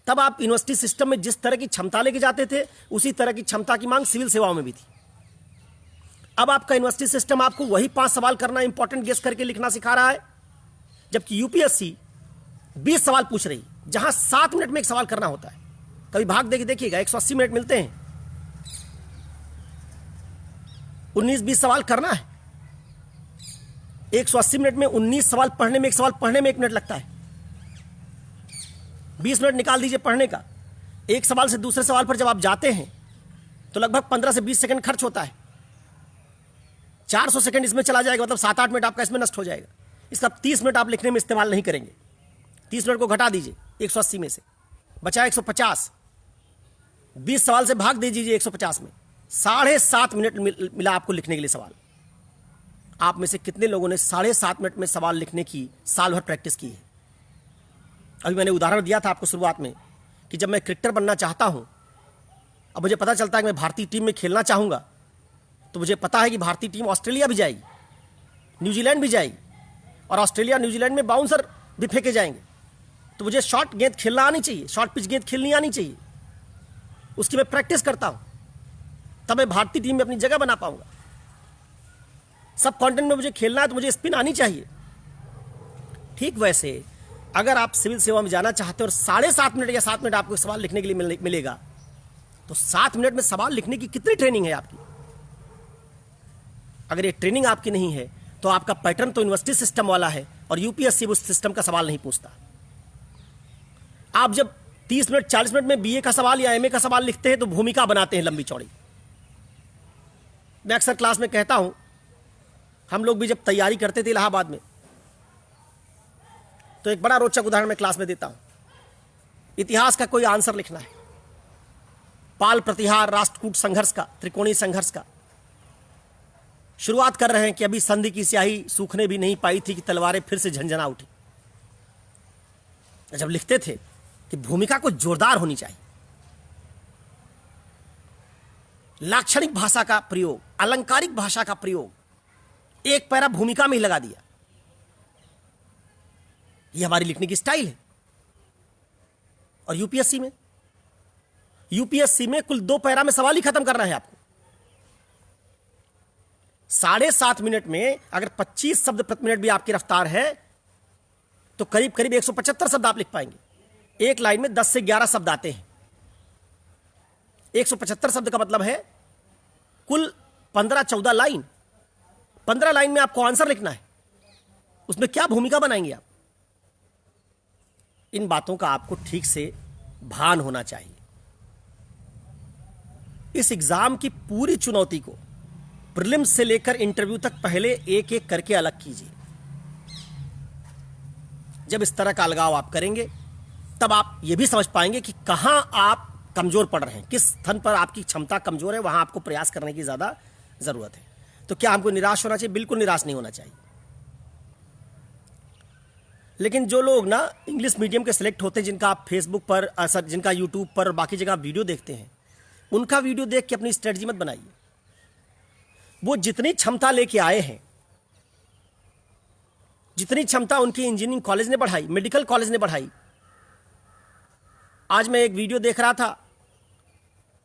तब आप यूनिवर्सिटी सिस्टम में जिस तरह की क्षमता लेके जाते थे, उसी तरह की क्षमता की मांग सिविल सेवाओं में भी थी। अब आपका यूनिवर्सिटी सिस्टम आपको वही 5 सवाल करना, इंपॉर्टेंट गेस करके लिखना सिखा रहा है, जबकि यूपीएससी 20 सवाल पूछ रही, जहां 7 मिनट में एक सवाल करना होता है। कभी भाग देके देखिएगा, 180 मिनट मिलते हैं, 19-20 सवाल करना है। 180 मिनट में 19 सवाल पढ़ने में, एक सवाल पढ़ने में 1 मिनट लगता है। 20 मिनट निकाल दीजिए पढ़ने का। एक सवाल से दूसरे सवाल पर जब आप जाते हैं तो लगभग 15 से 20 सेकंड खर्च होता है। 400 सेकंड इसमें चला जाएगा, मतलब 7-8 मिनट आपका इसमें नष्ट हो जाएगा। इसका 30 मिनट आप लिखने में इस्तेमाल नहीं करेंगे। 30 मिनट को घटा दीजिए 180 में से, बचा 150। 20 सवाल से भाग दीजिए 150 में, 7.5 मिनट मिला आपको लिखने के लिए सवाल। आप में से कितने लोगों ने 7.5 मिनट में सवाल लिखने की साल भर प्रैक्टिस की है? अभी मैंने उदाहरण दिया था आपको शुरुआत में कि जब मैं क्रिकेटर बनना चाहता हूं, अब मुझे पता चलता है कि मैं भारतीय टीम में खेलना चाहूंगा, तो मुझे पता है कि भारतीय टीम ऑस्ट्रेलिया भी जाएगी, न्यूजीलैंड भी जाएगी, और ऑस्ट्रेलिया न्यूजीलैंड में बाउंसर भी फेंके जाएंगे। तो मुझे शॉर्ट गेंद खेलना आनी चाहिए, शॉर्ट पिच गेंद खेलनी आनी चाहिए। उसकी मैं प्रैक्टिस करता हूं, तब मैं भारतीय टीम में अपनी जगह बना पाऊंगा। सब कंटेंट में मुझे खेलना है तो मुझे स्पिन आनी चाहिए। ठीक वैसे अगर आप सिविल सेवा में जाना चाहते हो और 7.5 मिनट या 7 मिनट आपको सवाल लिखने के लिए मिलेगा, तो 7 मिनट में सवाल लिखने की कितनी ट्रेनिंग है आपकी? अगर ये ट्रेनिंग आपकी नहीं है तो आपका पैटर्न तो यूनिवर्सिटी सिस्टम वाला है और यूपीएससी उस सिस्टम का सवाल नहीं पूछता। आप जब 30 मिनट 40 मिनट में बीए का सवाल या एमए का सवाल लिखते हैं तो भूमिका बनाते हैं लंबी चौड़ी। मैं अक्सर क्लास में कहता हूं, हम लोग भी जब तैयारी करते थे इलाहाबाद में, तो एक बड़ा रोचक उदाहरण मैं क्लास में देता हूं। इतिहास का कोई आंसर लिखना है, पाल प्रतिहार राष्ट्रकूट संघर्ष का, त्रिकोणीय संघर्ष का, शुरुआत कर रहे हैं कि अभी संधि की स्याही सूखने भी नहीं पाई थी कि तलवारें फिर से झंझना उठी। जब लिखते थे कि भूमिका को जोरदार होनी चाहिए, लाक्षणिक भाषा का प्रयोग, अलंकारिक भाषा का प्रयोग, एक पैरा भूमिका में ही लगा दिया। यह हमारी लिखने की स्टाइल है। और यूपीएससी में कुल 2 पैरा में सवाल ही खत्म करना है आपको। 7.5 मिनट में अगर 25 शब्द प्रति मिनट भी आपकी रफ्तार है तो करीब करीब 175 शब्द आप लिख पाएंगे। एक लाइन में 10 से 11 शब्द आते हैं। 175 शब्द का मतलब है कुल 15-14 लाइन। 15 लाइन में आपको आंसर लिखना है, उसमें क्या भूमिका बनाएंगे आप? इन बातों का आपको ठीक से भान होना चाहिए। इस एग्जाम की पूरी चुनौती को प्रीलिम्स से लेकर इंटरव्यू तक पहले एक एक करके अलग कीजिए। जब इस तरह का अलगाव आप करेंगे तब आप यह भी समझ पाएंगे कि कहां आप कमजोर पड़ रहे हैं, किस स्थान पर आपकी क्षमता कमजोर है, वहां आपको प्रयास करने की ज्यादा जरूरत है। तो क्या हमको निराश होना चाहिए? बिल्कुल निराश नहीं होना चाहिए। लेकिन जो लोग ना इंग्लिश मीडियम के सिलेक्ट होते हैं, जिनका आप फेसबुक पर जिनका यूट्यूब पर बाकी जगह वीडियो देखते हैं, उनका वीडियो देख के अपनी स्ट्रेटजी मत बनाइए। वो जितनी क्षमता लेके आए हैं, जितनी क्षमता उनकी इंजीनियरिंग कॉलेज ने बढ़ाई, मेडिकल कॉलेज ने बढ़ाई। आज मैं एक वीडियो देख रहा था,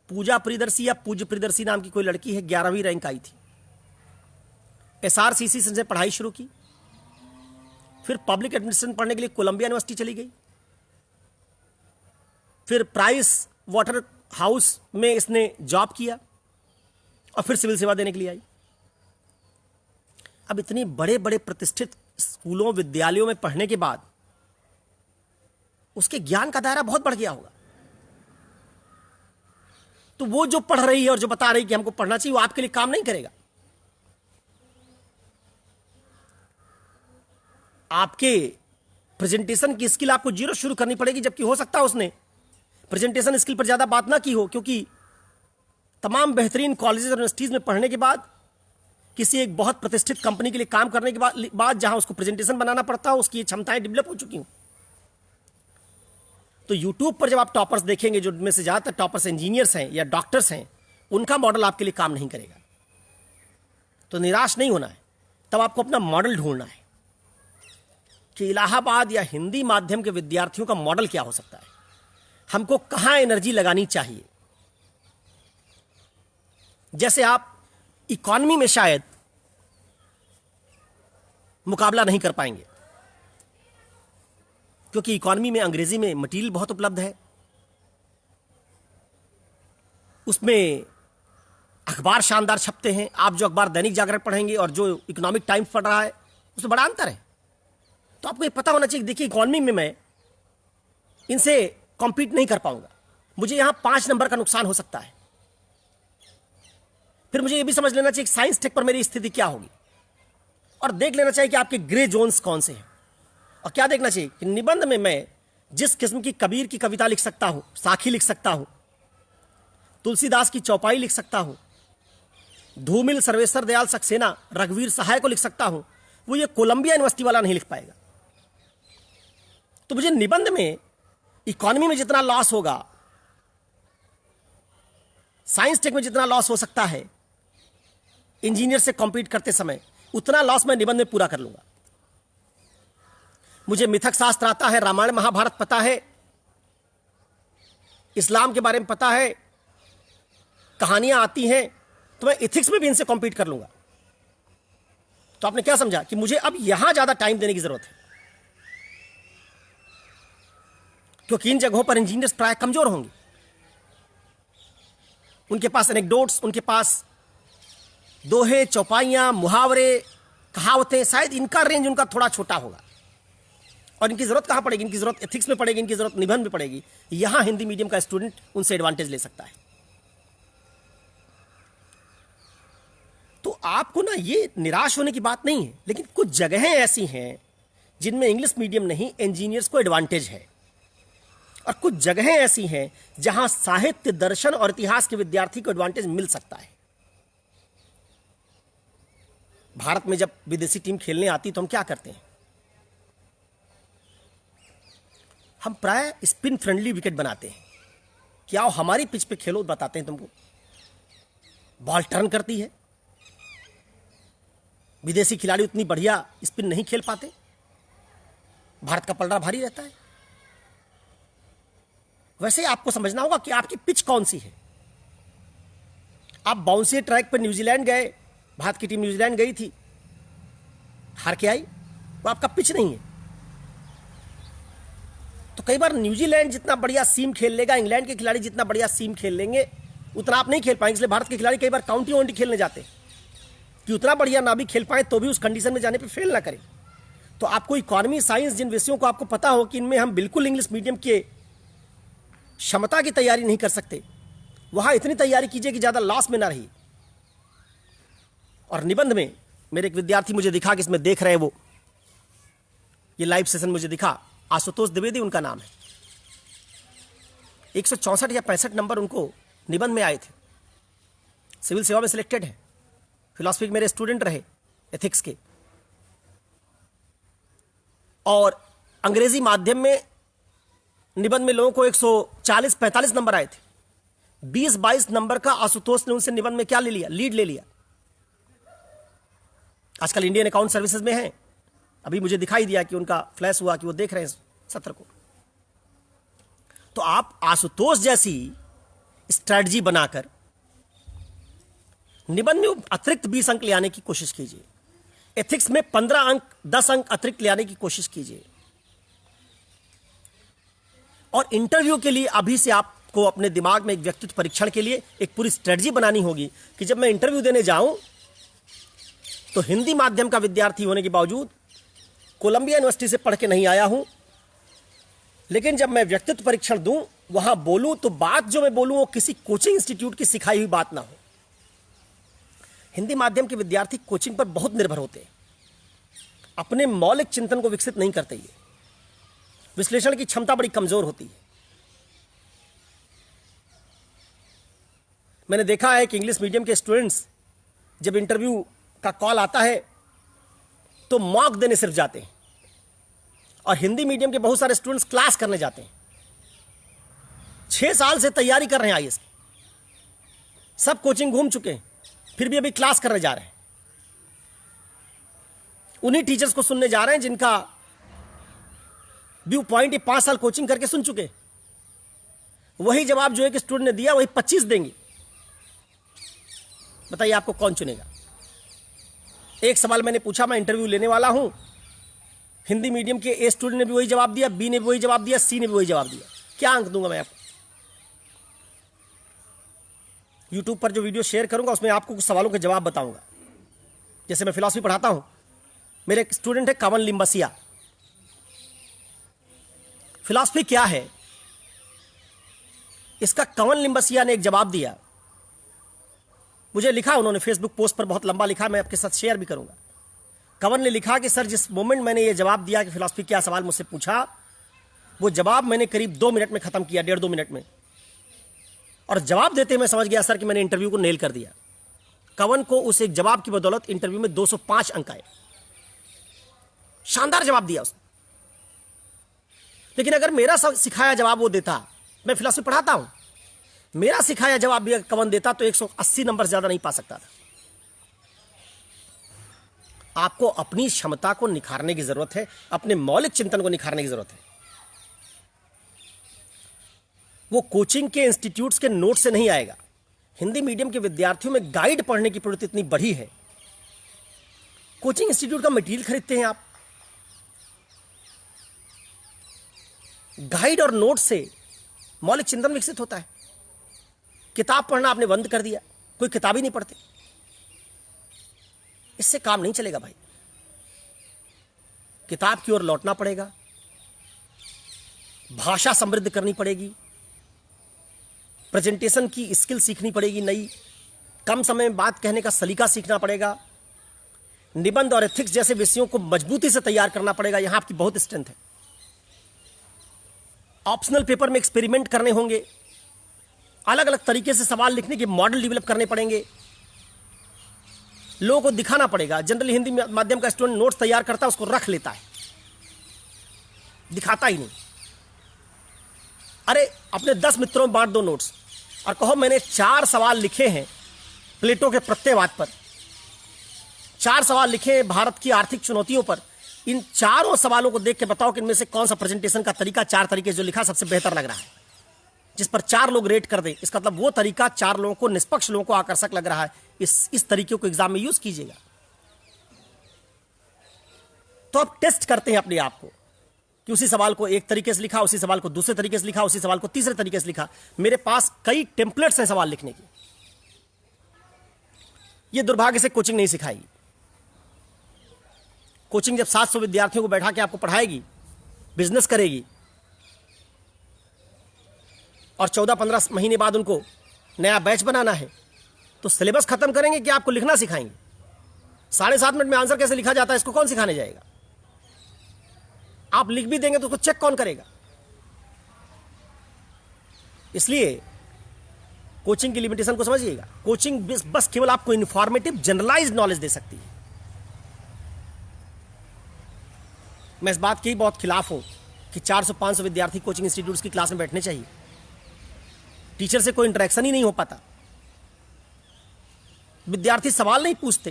पूजा प्रियदर्शी या पूज्य प्रियदर्शी नाम की कोई लड़की है, 11वीं रैंक आई थी। एसआरसीसी से पढ़ाई शुरू की, फिर पब्लिक एडमिनिस्ट्रेशन पढ़ने के लिए कोलंबिया यूनिवर्सिटी चली गई, फिर प्राइस वाटर हाउस में इसने जॉब किया और फिर सिविल सेवा देने के लिए आई। अब इतनी बड़े बड़े प्रतिष्ठित स्कूलों विद्यालयों में पढ़ने के बाद उसके ज्ञान का दायरा बहुत बढ़ गया होगा। तो वो जो पढ़ रही है और जो बता रही है कि हमको पढ़ना चाहिए, वो आपके लिए काम नहीं करेगा। आपके प्रेजेंटेशन की स्किल आपको 0 शुरू करनी पड़ेगी, जबकि हो सकता है उसने प्रेजेंटेशन स्किल पर ज्यादा बात ना की हो, क्योंकि तमाम बेहतरीन कॉलेजेस और यूनिवर्सिटीज में पढ़ने के बाद किसी एक बहुत प्रतिष्ठित कंपनी के लिए काम करने के बाद जहां उसको प्रेजेंटेशन बनाना पड़ता हो, उसकी ये क्षमताएं डेवलप हो चुकी हो। तो यूट्यूब पर जब आप टॉपर्स देखेंगे, जो में से ज्यादातर टॉपर्स इंजीनियर्स हैं या डॉक्टर्स हैं, उनका मॉडल आपके लिए काम नहीं करेगा। तो निराश नहीं होना है। तब आपको अपना मॉडल ढूंढना है कि इलाहाबाद या हिंदी माध्यम के विद्यार्थियों का मॉडल क्या हो सकता है, हमको कहां एनर्जी लगानी चाहिए। जैसे आप इकोनॉमी में शायद मुकाबला नहीं कर पाएंगे, क्योंकि इकोनॉमी में अंग्रेजी में मटेरियल बहुत उपलब्ध है, उसमें अखबार शानदार छपते हैं। आप जो अखबार दैनिक जागरण पढ़ेंगे और जो इकोनॉमिक टाइम्स पढ़ रहा है, उसमें बड़ा अंतर है। तो आपको ये पता होना चाहिए, देखिए इकोनॉमी में मैं इनसे कॉम्पीट नहीं कर पाऊंगा, मुझे यहां 5 नंबर का नुकसान हो सकता है। फिर मुझे यह भी समझ लेना चाहिए कि साइंस टेक पर मेरी स्थिति क्या होगी, और देख लेना चाहिए कि आपके ग्रे जोन्स कौन से हैं। और क्या देखना चाहिए कि निबंध में मैं जिस किस्म की कबीर की कविता लिख सकता हूं, साखी लिख सकता हूं, तुलसीदास की चौपाई लिख सकता हूं, धूमिल सर्वेश्वर दयाल सक्सेना, रघुवीर सहाय को लिख सकता हूं, वो ये कोलंबिया यूनिवर्सिटी वाला नहीं लिख पाएगा। तो मुझे निबंध में इकोनॉमी में जितना लॉस होगा, साइंस टेक में जितना लॉस हो सकता है इंजीनियर से कॉम्पीट करते समय, उतना लॉस मैं निबंध में पूरा कर लूंगा। मुझे मिथक शास्त्र आता है, रामायण महाभारत पता है, इस्लाम के बारे में पता है, कहानियां आती हैं, तो मैं एथिक्स में भी इनसे कॉम्पीट कर लूंगा। तो आपने क्या समझा कि मुझे अब यहां ज्यादा टाइम देने की जरूरत है, क्योंकि इन जगहों पर इंजीनियर्स प्राय कमजोर होंगे। उनके पास एनेक्डोट्स, उनके पास दोहे, चौपाइयां, मुहावरे, कहावतें, शायद इनका रेंज उनका थोड़ा छोटा होगा। और इनकी जरूरत कहां पड़ेगी? इनकी जरूरत एथिक्स में पड़ेगी, इनकी जरूरत निबंध में पड़ेगी। यहां हिंदी मीडियम का स्टूडेंट उनसे एडवांटेज ले सकता है। तो आपको ना ये निराश होने की बात नहीं है, लेकिन कुछ जगहें ऐसी हैं जिनमें इंग्लिश मीडियम नहीं, इंजीनियर्स को एडवांटेज है, और कुछ जगहें ऐसी हैं जहां साहित्य, दर्शन और इतिहास के विद्यार्थी को एडवांटेज मिल सकता है। भारत में जब विदेशी टीम खेलने आती तो हम क्या करते हैं? हम प्राय स्पिन फ्रेंडली विकेट बनाते हैं कि आओ हमारी पिच पे खेलो, बताते हैं तुमको। बॉल टर्न करती है, विदेशी खिलाड़ी उतनी बढ़िया स्पिन नहीं खेल पाते, भारत का पलड़ा भारी रहता है। वैसे आपको समझना होगा कि आपकी पिच कौन सी है। आप बाउंसी ट्रैक पर न्यूजीलैंड गए, भारत की टीम न्यूजीलैंड गई थी, हार के आई, वो आपका पिच नहीं है। तो कई बार न्यूजीलैंड जितना बढ़िया सीम खेल लेगा, इंग्लैंड के खिलाड़ी जितना बढ़िया सीम खेल लेंगे, उतना आप नहीं खेल पाएंगे। इसलिए भारत के खिलाड़ी कई बार काउंटी वाउंटी खेलने जाते हैं कि उतना बढ़िया ना भी खेल पाए तो भी उस कंडीशन में जाने पे फेल ना करें। तो आपको इकोनॉमी, साइंस, जिन विषयों को आपको पता हो कि इनमें हम बिल्कुल इंग्लिश मीडियम के क्षमता की तैयारी नहीं कर सकते, वहां इतनी तैयारी कीजिए कि ज्यादा लॉस में ना रही। और निबंध में मेरे एक विद्यार्थी मुझे दिखा कि इसमें देख रहे हैं वो, ये लाइव सेशन मुझे दिखा, आशुतोष द्विवेदी उनका नाम है। 164 या 65 नंबर उनको निबंध में आए थे। सिविल सेवा में सिलेक्टेड है, फिलॉसफी के मेरे स्टूडेंट रहे, एथिक्स के, और अंग्रेजी माध्यम में निबंध में लोगों को 140-45 नंबर आए थे। 20-22 नंबर का आशुतोष ने उनसे निबंध में क्या ले लिया, लीड ले लिया। आजकल इंडियन अकाउंट सर्विसेज में है, अभी मुझे दिखाई दिया कि उनका फ्लैश हुआ कि वो देख रहे हैं सत्र को। तो आप आशुतोष जैसी स्ट्रैटेजी बनाकर निबंध में अतिरिक्त 20 अंक ले आने की कोशिश कीजिए, एथिक्स में 15 अंक, 10 अंक अतिरिक्त ले आने की कोशिश कीजिए। और इंटरव्यू के लिए अभी से आपको अपने दिमाग में एक व्यक्तित्व परीक्षण के लिए एक पूरी स्ट्रेटजी बनानी होगी कि जब मैं इंटरव्यू देने जाऊं तो हिंदी माध्यम का विद्यार्थी होने के बावजूद कोलंबिया यूनिवर्सिटी से पढ़ के नहीं आया हूं, लेकिन जब मैं व्यक्तित्व परीक्षण दूं, वहां बोलूं तो बात जो मैं बोलूं वो किसी कोचिंग इंस्टीट्यूट की सिखाई हुई बात ना हो। हिंदी माध्यम के विद्यार्थी कोचिंग पर बहुत निर्भर होते हैं, अपने मौलिक चिंतन को विकसित नहीं करते, ये विश्लेषण की क्षमता बड़ी कमजोर होती है। मैंने देखा है कि इंग्लिश मीडियम के स्टूडेंट्स जब इंटरव्यू का कॉल आता है तो मॉक देने सिर्फ जाते हैं, और हिंदी मीडियम के बहुत सारे स्टूडेंट्स क्लास करने जाते हैं। 6 साल से तैयारी कर रहे हैं आईएएस, सब कोचिंग घूम चुके हैं, फिर भी अभी क्लास करने जा रहे हैं। उन्हीं टीचर्स को सुनने जा रहे हैं जिनका व्यू पॉइंट 5 साल कोचिंग करके सुन चुके। वही जवाब जो एक स्टूडेंट ने दिया वही 25 देंगे। बताइए आपको कौन चुनेगा? एक सवाल मैंने पूछा, मैं इंटरव्यू लेने वाला हूं, हिंदी मीडियम के ए स्टूडेंट ने भी वही जवाब दिया, बी ने भी वही जवाब दिया, सी ने भी वही जवाब दिया। क्या अंक दूंगा मैं आपको? यूट्यूब पर जो वीडियो शेयर करूंगा उसमें आपको कुछ सवालों के जवाब बताऊंगा। जैसे मैं फिलॉसफी पढ़ाता हूं, मेरे एक स्टूडेंट है कवन लिम्बसिया। फिलॉसफी क्या है इसका कवन लिम्बसिया ने एक जवाब दिया, मुझे लिखा उन्होंने फेसबुक पोस्ट पर, बहुत लंबा लिखा, मैं आपके साथ शेयर भी करूंगा। कवन ने लिखा कि सर जिस मोमेंट मैंने ये जवाब दिया कि फिलॉसफी क्या सवाल मुझसे पूछा, वो जवाब मैंने करीब 2 मिनट में खत्म किया, 1.5-2 मिनट में। और जवाब देते मैं समझ गया सर कि मैंने इंटरव्यू को नेल कर दिया। कवन को उस एक जवाब की बदौलत इंटरव्यू में 205 अंक आए। शानदार जवाब दिया उसने। लेकिन अगर मेरा सिखाया जवाब वो देता, मैं फिलॉसफी पढ़ाता हूं, मेरा सिखाया जवाब भी अगर कवन देता तो 180 नंबर ज्यादा नहीं पा सकता था। आपको अपनी क्षमता को निखारने की जरूरत है, अपने मौलिक चिंतन को निखारने की जरूरत है। वो कोचिंग के इंस्टीट्यूट्स के नोट से नहीं आएगा। हिंदी मीडियम के विद्यार्थियों में गाइड पढ़ने की प्रवृत्ति इतनी बढ़ी है, कोचिंग इंस्टीट्यूट का मटेरियल खरीदते हैं आप। गाइड और नोट से मौलिक चिंतन विकसित होता है। किताब पढ़ना आपने बंद कर दिया, कोई किताब ही नहीं पढ़ते, इससे काम नहीं चलेगा भाई। किताब की ओर लौटना पड़ेगा, भाषा समृद्ध करनी पड़ेगी, प्रेजेंटेशन की स्किल सीखनी पड़ेगी नई, कम समय में बात कहने का सलीका सीखना पड़ेगा, निबंध और एथिक्स जैसे विषयों को मजबूती से तैयार करना पड़ेगा। यहां आपकी बहुत स्ट्रेंथ है। ऑप्शनल पेपर में एक्सपेरिमेंट करने होंगे, अलग अलग तरीके से सवाल लिखने के मॉडल डेवलप करने पड़ेंगे। लोगों को दिखाना पड़ेगा। जनरली हिंदी माध्यम का स्टूडेंट नोट्स तैयार करता है, उसको रख लेता है, दिखाता ही नहीं। अरे अपने 10 मित्रों में बांट दो नोट्स और कहो मैंने 4 सवाल लिखे हैं प्लेटो के प्रत्ययवाद पर, 4 सवाल लिखे हैं भारत की आर्थिक चुनौतियों पर। इन चारों सवालों को देख के बताओ कि इनमें से कौन सा प्रेजेंटेशन का तरीका, 4 तरीके जो लिखा सबसे बेहतर लग रहा है, जिस पर 4 लोग रेट कर दें। इसका मतलब वो तरीका 4 लोगों को, निष्पक्ष लोगों को आकर्षक लग रहा है। इस तरीके को एग्जाम में यूज कीजिएगा। तो आप टेस्ट करते हैं अपने आप को कि उसी सवाल को एक तरीके से लिखा, उसी सवाल को दूसरे तरीके से लिखा, उसी सवाल को तीसरे तरीके से लिखा। मेरे पास कई टेम्पलेट्स हैं सवाल लिखने की। ये दुर्भाग्य से कोचिंग नहीं सिखाएगी। कोचिंग जब 700 विद्यार्थियों को बैठा के आपको पढ़ाएगी, बिजनेस करेगी और 14-15 महीने बाद उनको नया बैच बनाना है, तो सिलेबस खत्म करेंगे कि आपको लिखना सिखाएंगे? 7.5 मिनट में आंसर कैसे लिखा जाता है, इसको कौन सिखाने जाएगा? आप लिख भी देंगे तो उसको चेक कौन करेगा? इसलिए कोचिंग की लिमिटेशन को समझिएगा। कोचिंग बस केवल आपको इंफॉर्मेटिव जनरलाइज्ड नॉलेज दे सकती है। मैं इस बात के ही बहुत खिलाफ हूं कि 400-500 विद्यार्थी कोचिंग इंस्टीट्यूट्स की क्लास में बैठने चाहिए। टीचर से कोई इंटरेक्शन ही नहीं हो पाता। विद्यार्थी सवाल नहीं पूछते,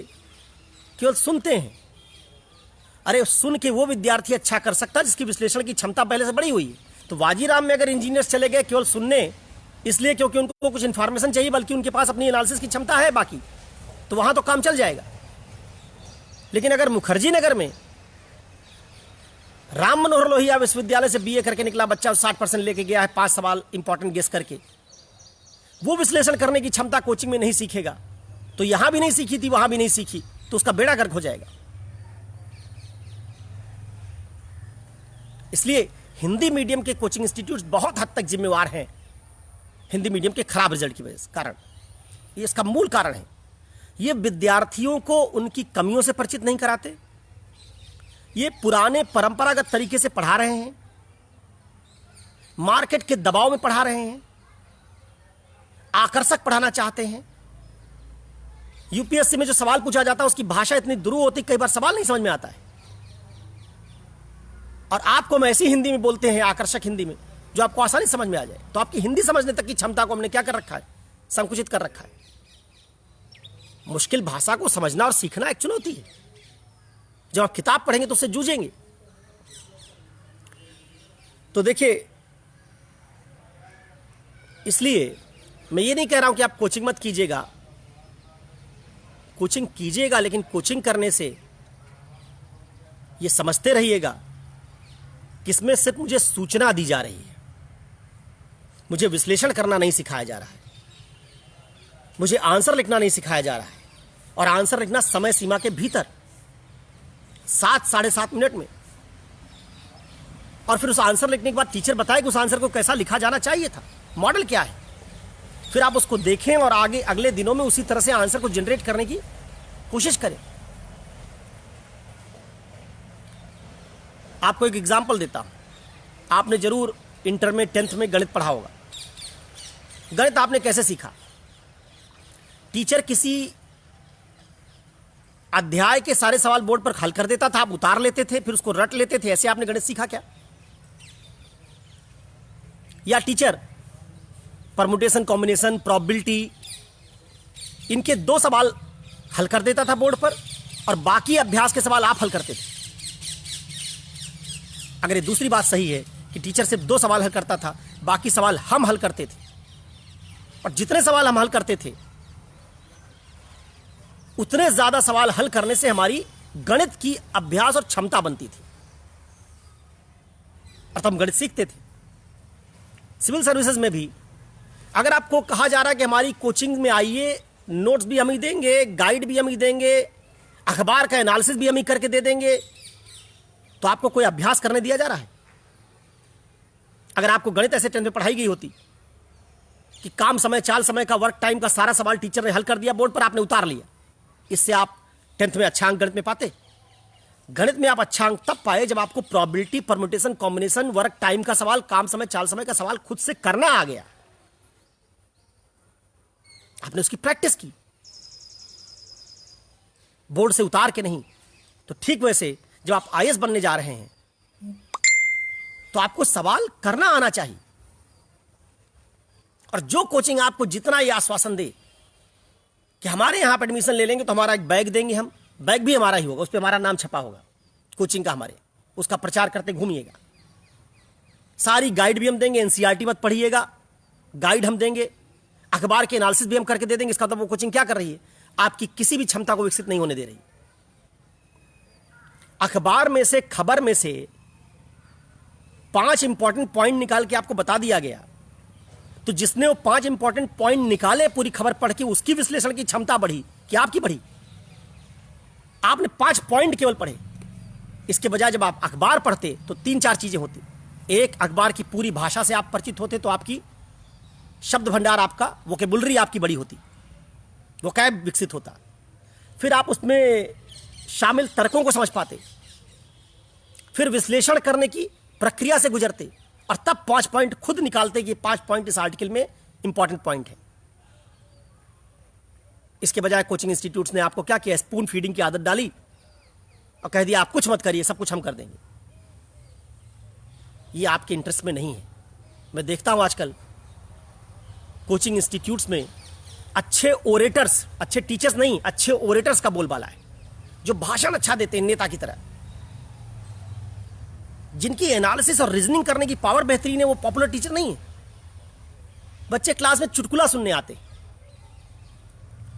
केवल सुनते हैं। अरे सुन के वो विद्यार्थी अच्छा कर सकता है जिसकी विश्लेषण की क्षमता पहले से बढ़ी हुई है। तो वाजीराम में अगर इंजीनियर्स चले गए केवल सुनने, इसलिए क्योंकि उनको कुछ इंफॉर्मेशन चाहिए, बल्कि उनके पास अपनी एनालिसिस की क्षमता है बाकी, तो वहां तो काम चल जाएगा। लेकिन अगर मुखर्जी नगर में राम मनोहर लोहिया विश्वविद्यालय से बीए करके निकला बच्चा 60% लेके गया है 5 सवाल इंपॉर्टेंट गेस करके, वो विश्लेषण करने की क्षमता कोचिंग में नहीं सीखेगा, तो यहां भी नहीं सीखी थी, वहां भी नहीं सीखी, तो उसका बेड़ा गर्क हो जाएगा। इसलिए हिंदी मीडियम के कोचिंग इंस्टीट्यूट बहुत हद तक जिम्मेवार हैं हिंदी मीडियम के खराब रिजल्ट की वजह से। कारण ये इसका मूल कारण है, ये विद्यार्थियों को उनकी कमियों से परिचित नहीं कराते, ये पुराने परंपरागत तरीके से पढ़ा रहे हैं, मार्केट के दबाव में पढ़ा रहे हैं, आकर्षक पढ़ाना चाहते हैं। यूपीएससी में जो सवाल पूछा जाता है उसकी भाषा इतनी दुरूह होती, कई बार सवाल नहीं समझ में आता है, और आपको हम ऐसी हिंदी में बोलते हैं, आकर्षक हिंदी में, जो आपको आसानी समझ में आ जाए। तो आपकी हिंदी समझने तक की क्षमता को हमने क्या कर रखा है? संकुचित कर रखा है। मुश्किल भाषा को समझना और सीखना एक चुनौती है। जब आप किताब पढ़ेंगे तो उससे जूझेंगे। तो देखिए, इसलिए मैं ये नहीं कह रहा हूं कि आप कोचिंग मत कीजिएगा, कोचिंग कीजिएगा, लेकिन कोचिंग करने से ये समझते रहिएगा कि इसमें सिर्फ मुझे सूचना दी जा रही है, मुझे विश्लेषण करना नहीं सिखाया जा रहा है, मुझे आंसर लिखना नहीं सिखाया जा रहा है, और आंसर लिखना समय सीमा के भीतर 7-7.5 मिनट में। और फिर उस आंसर लिखने के बाद टीचर बताए कि उस आंसर को कैसा लिखा जाना चाहिए था, मॉडल क्या है, फिर आप उसको देखें और आगे अगले दिनों में उसी तरह से आंसर को जनरेट करने की कोशिश करें। आपको एक एग्जांपल देता हूं। आपने जरूर इंटर में 10th में गणित पढ़ा होगा। गणित आपने कैसे सीखा? टीचर किसी अध्याय के सारे सवाल बोर्ड पर हल कर देता था, आप उतार लेते थे, फिर उसको रट लेते थे, ऐसे आपने गणित सीखा क्या? या टीचर परमुटेशन, कॉम्बिनेशन, प्रोबेबिलिटी, इनके 2 सवाल हल कर देता था बोर्ड पर, और बाकी अभ्यास के सवाल आप हल करते थे। अगर ये दूसरी बात सही है कि टीचर सिर्फ 2 सवाल हल करता था, बाकी सवाल हम हल करते थे, और जितने सवाल हम हल करते थे उतने ज्यादा सवाल हल करने से हमारी गणित की अभ्यास और क्षमता बनती थी, और तब हम गणित सीखते थे। सिविल सर्विसेज में भी अगर आपको कहा जा रहा है कि हमारी कोचिंग में आइए, नोट्स भी हम ही देंगे, गाइड भी हम ही देंगे, अखबार का एनालिसिस भी हम ही करके दे देंगे, तो आपको कोई अभ्यास करने दिया जा रहा है? अगर आपको गणित ऐसे 10th में पढ़ाई गई होती कि काम समय, चाल समय का, वर्क टाइम का सारा सवाल टीचर ने हल कर दिया बोर्ड पर, आपने उतार लिया, इससे आप 10th में अच्छा अंक गणित में पाते? गणित में आप अच्छा अंक तब पाए जब आपको probability, permutation, combination, work time का सवाल, काम समय, चाल समय का सवाल खुद से करना आ गया, आपने उसकी प्रैक्टिस की। बोर्ड से उतार के नहीं। तो ठीक वैसे जब आप आईएएस बनने जा रहे हैं तो आपको सवाल करना आना चाहिए। और जो कोचिंग आपको जितना ये आश्वासन दे कि हमारे यहां पर एडमिशन ले लेंगे तो हमारा एक बैग देंगे, हम बैग भी हमारा ही होगा, उस पर हमारा नाम छपा होगा कोचिंग का, हमारे उसका प्रचार करते घूमिएगा, सारी गाइड भी हम देंगे, एनसीईआरटी मत पढ़िएगा, गाइड हम देंगे, अखबार के एनालिसिस भी हम करके दे देंगे। इसका मतलब वो कोचिंग क्या कर रही है, आपकी किसी भी क्षमता को विकसित नहीं होने दे रही। अखबार में से, खबर में से 5 इंपॉर्टेंट पॉइंट निकाल के आपको बता दिया गया, तो जिसने वो 5 इंपॉर्टेंट पॉइंट निकाले पूरी खबर पढ़ के, उसकी विश्लेषण की क्षमता बढ़ी कि आपकी बढ़ी। आपने 5 पॉइंट केवल पढ़े, इसके बजाय जब आप अखबार पढ़ते तो 3-4 चीजें होती। एक, अखबार की पूरी भाषा से आप परिचित होते तो आपकी शब्द भंडार, आपका वोकेबुलरी आपकी बड़ी होती, वोकैब विकसित होता। फिर आप उसमें शामिल तर्कों को समझ पाते, फिर विश्लेषण करने की प्रक्रिया से गुजरते, और तब 5 पॉइंट खुद निकालते कि 5 पॉइंट इस आर्टिकल में इंपॉर्टेंट पॉइंट है। इसके बजाय कोचिंग इंस्टीट्यूट्स ने आपको क्या किया, स्पून फीडिंग की आदत डाली और कह दिया आप कुछ मत करिए, सब कुछ हम कर देंगे। ये आपके इंटरेस्ट में नहीं है। मैं देखता हूं आजकल कोचिंग इंस्टीट्यूट्स में अच्छे ओरेटर्स, अच्छे टीचर्स नहीं, अच्छे ओरेटर्स का बोलबाला है, जो भाषण अच्छा देते हैं नेता की तरह, जिनकी एनालिसिस और रीजनिंग करने की पावर बेहतरीन है। वो पॉपुलर टीचर नहीं है। बच्चे क्लास में चुटकुला सुनने आते,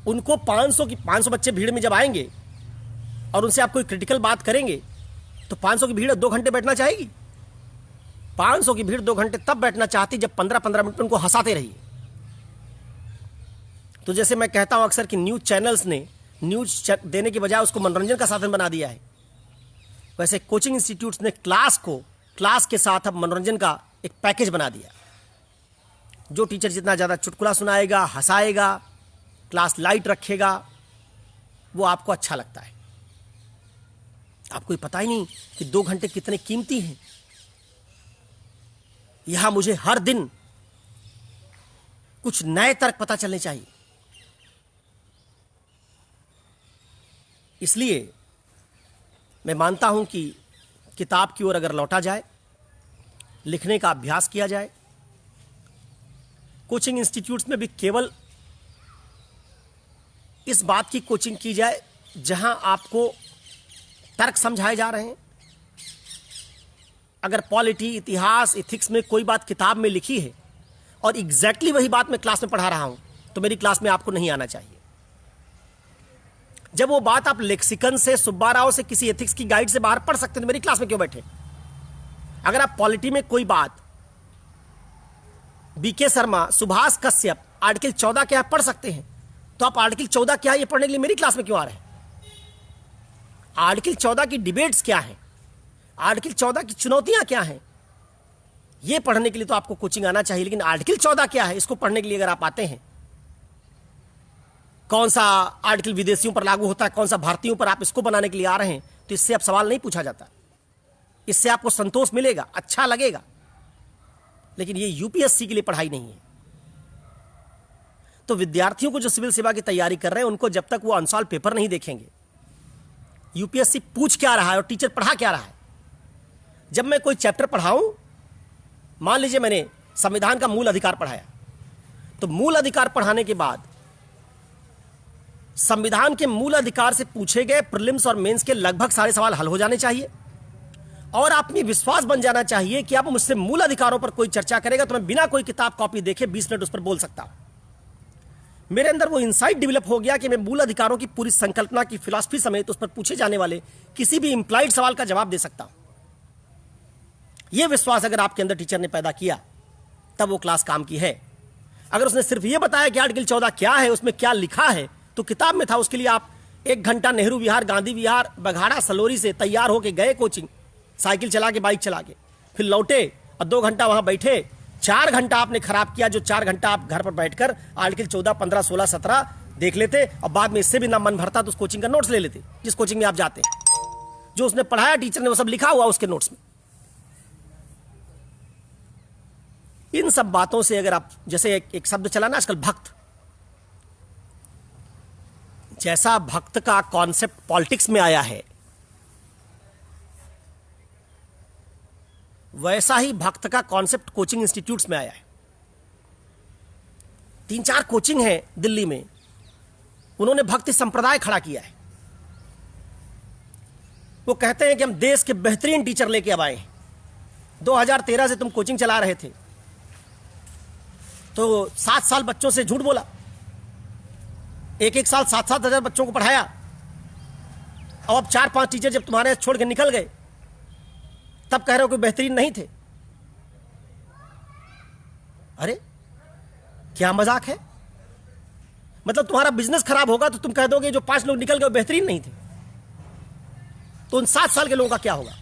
उनको 500 बच्चे भीड़ में जब आएंगे और उनसे आप कोई क्रिटिकल बात करेंगे तो 500 की भीड़ 2 घंटे बैठना चाहेगी? 500 की भीड़ 2 घंटे तब बैठना चाहती जब 15-15 मिनट उनको हंसाते रहिए। तो जैसे मैं कहता हूं अक्सर कि न्यूज चैनल्स ने न्यूज देने के बजाय उसको मनोरंजन का साधन बना दिया है, वैसे कोचिंग इंस्टीट्यूट्स ने क्लास के साथ अब मनोरंजन का एक पैकेज बना दिया। जो टीचर जितना ज्यादा चुटकुला सुनाएगा, हंसाएगा, क्लास लाइट रखेगा, वो आपको अच्छा लगता है। आपको पता ही नहीं कि 2 घंटे कितने कीमती हैं। यहां मुझे हर दिन कुछ नए तर्क पता चलने चाहिए। इसलिए मैं मानता हूं कि किताब की ओर अगर लौटा जाए, लिखने का अभ्यास किया जाए, कोचिंग इंस्टीट्यूट्स में भी केवल इस बात की कोचिंग की जाए जहां आपको तर्क समझाए जा रहे हैं। अगर पॉलिटी, इतिहास, एथिक्स में कोई बात किताब में लिखी है और एग्जैक्टली वही बात मैं क्लास में पढ़ा रहा हूं, तो मेरी क्लास में आपको नहीं आना चाहिए। जब वो बात आप लेक्सिकन से, सुब्बा राव से, किसी एथिक्स की गाइड से बाहर पढ़ सकते हैं तो मेरी क्लास में क्यों बैठे? अगर आप पॉलिटी में कोई बात बीके शर्मा, सुभाष कश्यप, आर्टिकल 14 क्या पढ़ सकते हैं, तो आप आर्टिकल 14 क्या है ये पढ़ने के लिए मेरी क्लास में क्यों आ रहे हैं? आर्टिकल 14 की डिबेट्स क्या है, आर्टिकल 14 की चुनौतियां क्या हैं, ये पढ़ने के लिए तो आपको कोचिंग आना चाहिए। लेकिन आर्टिकल 14 क्या है, इसको पढ़ने के लिए अगर आप आते हैं, कौन सा आर्टिकल विदेशियों पर लागू होता है, कौन सा भारतीयों पर, आप इसको बनाने के लिए आ रहे हैं, तो इससे अब सवाल नहीं पूछा जाता। इससे आपको संतोष मिलेगा, अच्छा लगेगा, लेकिन ये यूपीएससी के लिए पढ़ाई नहीं है। तो विद्यार्थियों को जो सिविल सेवा की तैयारी कर रहे हैं, उनको जब तक वो अनसॉल्व पेपर नहीं देखेंगे, यूपीएससी पूछ क्या रहा है और टीचर पढ़ा क्या रहा है। जब मैं कोई चैप्टर पढ़ाऊं, मान लीजिए मैंने संविधान का मूल अधिकार पढ़ाया, तो मूल अधिकार पढ़ाने के बाद संविधान के मूल अधिकार से पूछे गए प्रीलिम्स और मेंस के लगभग सारे सवाल हल हो जाने चाहिए, और आपने विश्वास बन जाना चाहिए कि आप मुझसे मूल अधिकारों पर कोई चर्चा करेगा तो मैं बिना कोई किताब कॉपी देखे 20 मिनट उस पर बोल सकता हूं। मेरे अंदर वो इंसाइट डेवलप हो गया कि मैं मूल अधिकारों की पूरी संकल्पना की फिलॉसफी समेत उस पर पूछे जाने वाले किसी भी इंप्लाइड सवाल का जवाब दे सकता हूं। यह विश्वास अगर आपके अंदर टीचर ने पैदा किया, तब वो क्लास काम की है। अगर उसने सिर्फ यह बताया कि आर्टिकल 14 क्या है, उसमें क्या लिखा है, तो किताब में था, उसके लिए आप 1 घंटा नेहरू विहार, गांधी विहार, बघाड़ा, सलोरी से तैयार होके गए कोचिंग, साइकिल चला के, बाइक चला के, फिर लौटे और 2 घंटा वहां बैठे। 4 घंटा आपने खराब किया, जो 4 घंटा आप घर पर बैठकर आर्टिकल 14, 15, 16, 17 देख लेते, और बाद में इससे भी ना मन भरता तो उस कोचिंग का नोट्स ले लेते, जिस कोचिंग में आप जाते। जो उसने पढ़ाया टीचर ने, वो सब लिखा हुआ उसके नोट्स में। इन सब बातों से अगर आप, जैसे एक शब्द चला ना आजकल, भक्त, जैसा भक्त का कॉन्सेप्ट पॉलिटिक्स में आया है, वैसा ही भक्त का कॉन्सेप्ट कोचिंग इंस्टीट्यूट्स में आया है। 3-4 कोचिंग है दिल्ली में, उन्होंने भक्ति संप्रदाय खड़ा किया है। वो कहते हैं कि हम देश के बेहतरीन टीचर लेके अब आए हैं। 2013 से तुम कोचिंग चला रहे थे तो 7 साल बच्चों से झूठ बोला, एक साल 7-7 हजार बच्चों को पढ़ाया, और अब 4-5 टीचर जब तुम्हारे छोड़ के निकल गए तब कह रहे हो कि बेहतरीन नहीं थे। अरे क्या मजाक है? मतलब तुम्हारा बिजनेस खराब होगा तो तुम कह दोगे जो 5 लोग निकल गए बेहतरीन नहीं थे, तो उन 7 साल के लोगों का क्या होगा?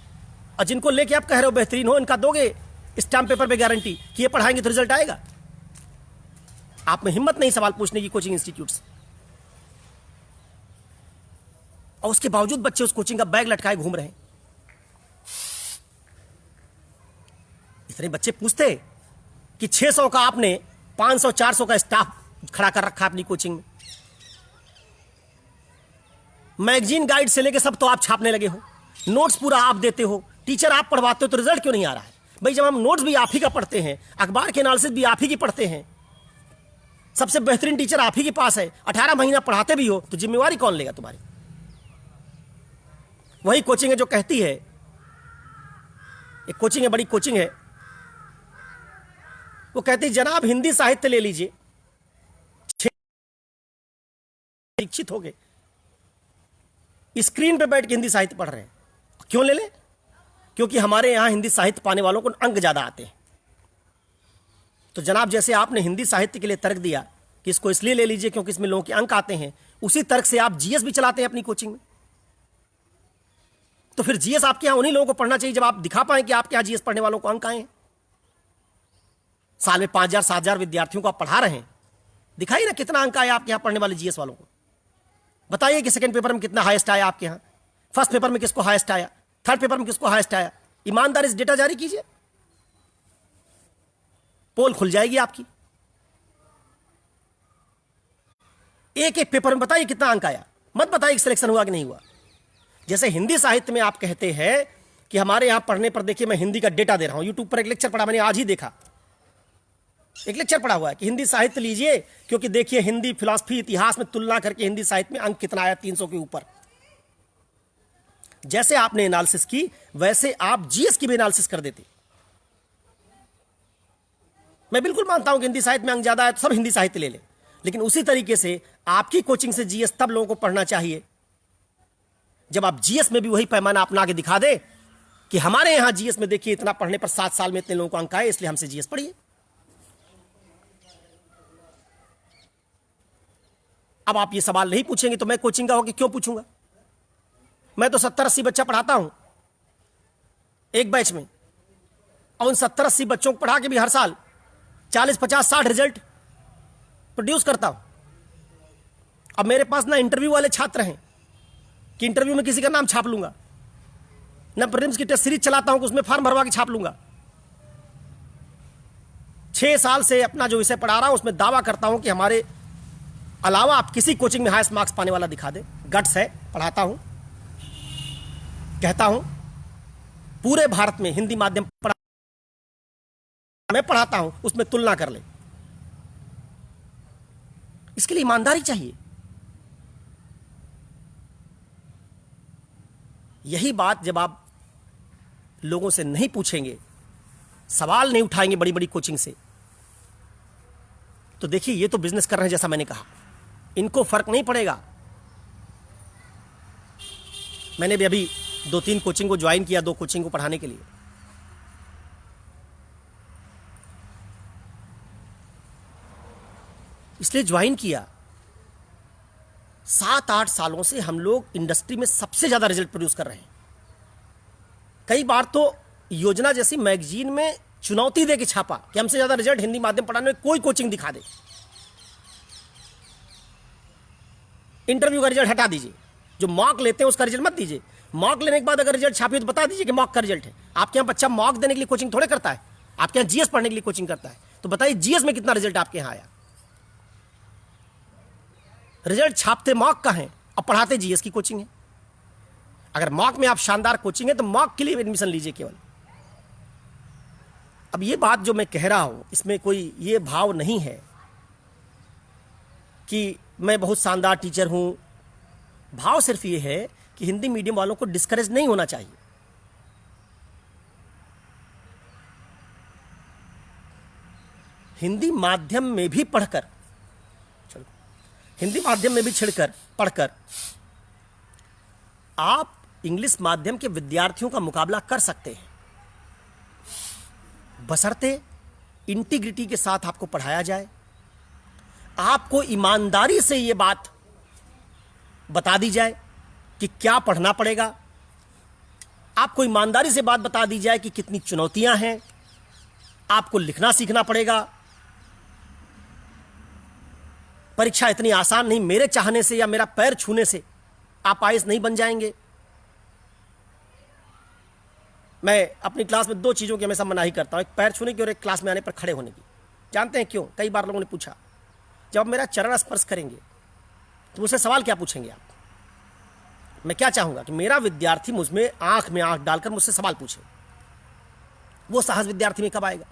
और जिनको लेके आप कह रहे हो बेहतरीन हो, इनका दोगे स्टैम्प पेपर पे गारंटी कि ये पढ़ाएंगे तो रिजल्ट आएगा? आप में हिम्मत नहीं सवाल पूछने की कोचिंग इंस्टीट्यूट से, और उसके बावजूद बच्चे उस कोचिंग का बैग लटकाए घूम रहे हैं। इतने बच्चे पूछते कि 600 का आपने 500-400 का स्टाफ खड़ा कर रखा अपनी कोचिंग में, मैगजीन गाइड से लेके सब तो आप छापने लगे हो, नोट्स पूरा आप देते हो, टीचर आप पढ़वाते हो, तो रिजल्ट क्यों नहीं आ रहा है? भाई जब हम नोट्स भी आप ही का पढ़ते हैं, अखबार के एनालिसिस भी आप ही की पढ़ते हैं, सबसे बेहतरीन टीचर आप ही के पास है, 18 महीना पढ़ाते भी हो, तो जिम्मेवारी कौन लेगा तुम्हारी? वही कोचिंग है जो कहती है, एक कोचिंग है, बड़ी कोचिंग है, वो कहती है जनाब हिंदी साहित्य ले लीजिए, शिक्षित हो गए, स्क्रीन पे बैठ के हिंदी साहित्य पढ़ रहे हैं। क्यों ले लें? क्योंकि हमारे यहां हिंदी साहित्य पाने वालों को अंक ज्यादा आते हैं। तो जनाब जैसे आपने हिंदी साहित्य के लिए तर्क दिया कि इसको इसलिए ले लीजिए क्योंकि इसमें लोगों के अंक आते हैं, उसी तर्क से आप जीएस भी चलाते हैं अपनी कोचिंग में। तो फिर जीएस आपके यहां उन्हीं लोगों को पढ़ना चाहिए जब आप दिखा पाए कि आपके यहां जीएस पढ़ने वालों को अंक आए हैं। साल में 5,000-7,000 विद्यार्थियों को आप पढ़ा रहे हैं, दिखाइए ना कितना अंक आया आपके यहां पढ़ने वाले जीएस वालों को। बताइए कि सेकंड पेपर में कितना हाईएस्ट आया आपके यहां, फर्स्ट पेपर में किसको हाईएस्ट आया, थर्ड पेपर में किसको हाईएस्ट आया। ईमानदारी से डेटा जारी कीजिए, पोल खुल जाएगी आपकी। एक एक पेपर में बताइए कितना अंक आया, मत बताइए कि सिलेक्शन हुआ कि नहीं हुआ। जैसे हिंदी साहित्य में आप कहते हैं कि हमारे यहां पढ़ने पर, देखिए मैं हिंदी का डेटा दे रहा हूं, यूट्यूब पर एक लेक्चर पढ़ा, मैंने आज ही देखा, एक लेक्चर पढ़ा हुआ है कि हिंदी साहित्य लीजिए क्योंकि देखिए हिंदी फिलॉसफी इतिहास में तुलना करके हिंदी साहित्य में अंक कितना आया, 300 के ऊपर। जैसे आपने एनालिसिस की वैसे आप जीएस की भी एनालिसिस कर देते। मैं बिल्कुल मानता हूं कि हिंदी साहित्य में अंक ज्यादा है तो सब हिंदी साहित्य ले ले, लेकिन उसी तरीके से आपकी कोचिंग से जीएस तब लोगों को पढ़ना चाहिए जब आप जीएस में भी वही पैमाना अपना के दिखा दे कि हमारे यहां जीएस में देखिए इतना पढ़ने पर 7 साल में इतने लोगों को अंक आए, इसलिए हमसे जीएस पढ़िए। अब आप ये सवाल नहीं पूछेंगे तो मैं कोचिंग का होकर क्यों पूछूंगा? मैं तो 70-80 बच्चा पढ़ाता हूं एक बैच में, और उन 70-80 बच्चों को पढ़ा के भी हर साल 40-50-60 रिजल्ट प्रोड्यूस करता हूं। अब मेरे पास ना इंटरव्यू वाले छात्र हैं कि इंटरव्यू में किसी का नाम छाप लूंगा, ना प्रीलिम्स की टेस्ट सीरीज चलाता हूं कि उसमें फॉर्म भरवा के छाप लूंगा। 6 साल से अपना जो विषय पढ़ा रहा हूं उसमें दावा करता हूं कि हमारे अलावा आप किसी कोचिंग में हाईएस्ट मार्क्स पाने वाला दिखा दे। गट्स है, पढ़ाता हूं, कहता हूं पूरे भारत में हिंदी माध्यम मैं पढ़ाता हूं उसमें तुलना कर ले। इसके लिए ईमानदारी चाहिए। यही बात जब आप लोगों से नहीं पूछेंगे, सवाल नहीं उठाएंगे बड़ी बड़ी कोचिंग से, तो देखिए ये तो बिजनेस कर रहे हैं, जैसा मैंने कहा, इनको फर्क नहीं पड़ेगा। मैंने भी अभी 2-3 कोचिंग को ज्वाइन किया, 2 कोचिंग को पढ़ाने के लिए। इसलिए ज्वाइन किया। 7-8 सालों से हम लोग इंडस्ट्री में सबसे ज्यादा रिजल्ट प्रोड्यूस कर रहे हैं। कई बार तो योजना जैसी मैगजीन में चुनौती दे के छापा कि हमसे ज्यादा रिजल्ट हिंदी माध्यम पढ़ाने में कोई कोचिंग दिखा दे। इंटरव्यू का रिजल्ट हटा दीजिए, जो मॉक लेते हैं उसका रिजल्ट मत दीजिए। मॉक लेने के बाद अगर रिजल्ट छापी तो बता दीजिए कि मॉक का रिजल्ट है। आपके यहाँ बच्चा मॉक देने के लिए कोचिंग थोड़े करता है, आपके यहाँ जीएस पढ़ने के लिए कोचिंग करता है। तो बताइए जीएस में कितना रिजल्ट आपके यहाँ आया। रिजल्ट छापते मॉक का है और पढ़ाते जीएस की कोचिंग है। अगर मॉक में आप शानदार कोचिंग है तो मॉक के लिए एडमिशन लीजिए केवल। अब ये बात जो मैं कह रहा हूं इसमें कोई ये भाव नहीं है कि मैं बहुत शानदार टीचर हूं। भाव सिर्फ ये है कि हिंदी मीडियम वालों को डिस्करेज नहीं होना चाहिए। हिंदी माध्यम में भी पढ़कर, चलो हिंदी माध्यम में भी छिड़कर पढ़कर आप इंग्लिश माध्यम के विद्यार्थियों का मुकाबला कर सकते हैं, बशर्ते इंटीग्रिटी के साथ आपको पढ़ाया जाए। आपको ईमानदारी से यह बात बता दी जाए कि क्या पढ़ना पड़ेगा। आपको ईमानदारी से बात बता दी जाए कि कितनी चुनौतियां हैं, आपको लिखना सीखना पड़ेगा। परीक्षा इतनी आसान नहीं, मेरे चाहने से या मेरा पैर छूने से आप आईएएस नहीं बन जाएंगे। मैं अपनी क्लास में 2 चीजों की हमेशा मनाही करता हूं, एक पैर छूने की और एक क्लास में आने पर खड़े होने की। जानते हैं क्यों? कई बार लोगों ने पूछा, जब मेरा चरण स्पर्श करेंगे तो मुझसे सवाल क्या पूछेंगे आप? मैं क्या चाहूंगा कि मेरा विद्यार्थी मुझमें आंख में आंख डालकर मुझसे सवाल पूछे। वो साहस विद्यार्थी में कब आएगा?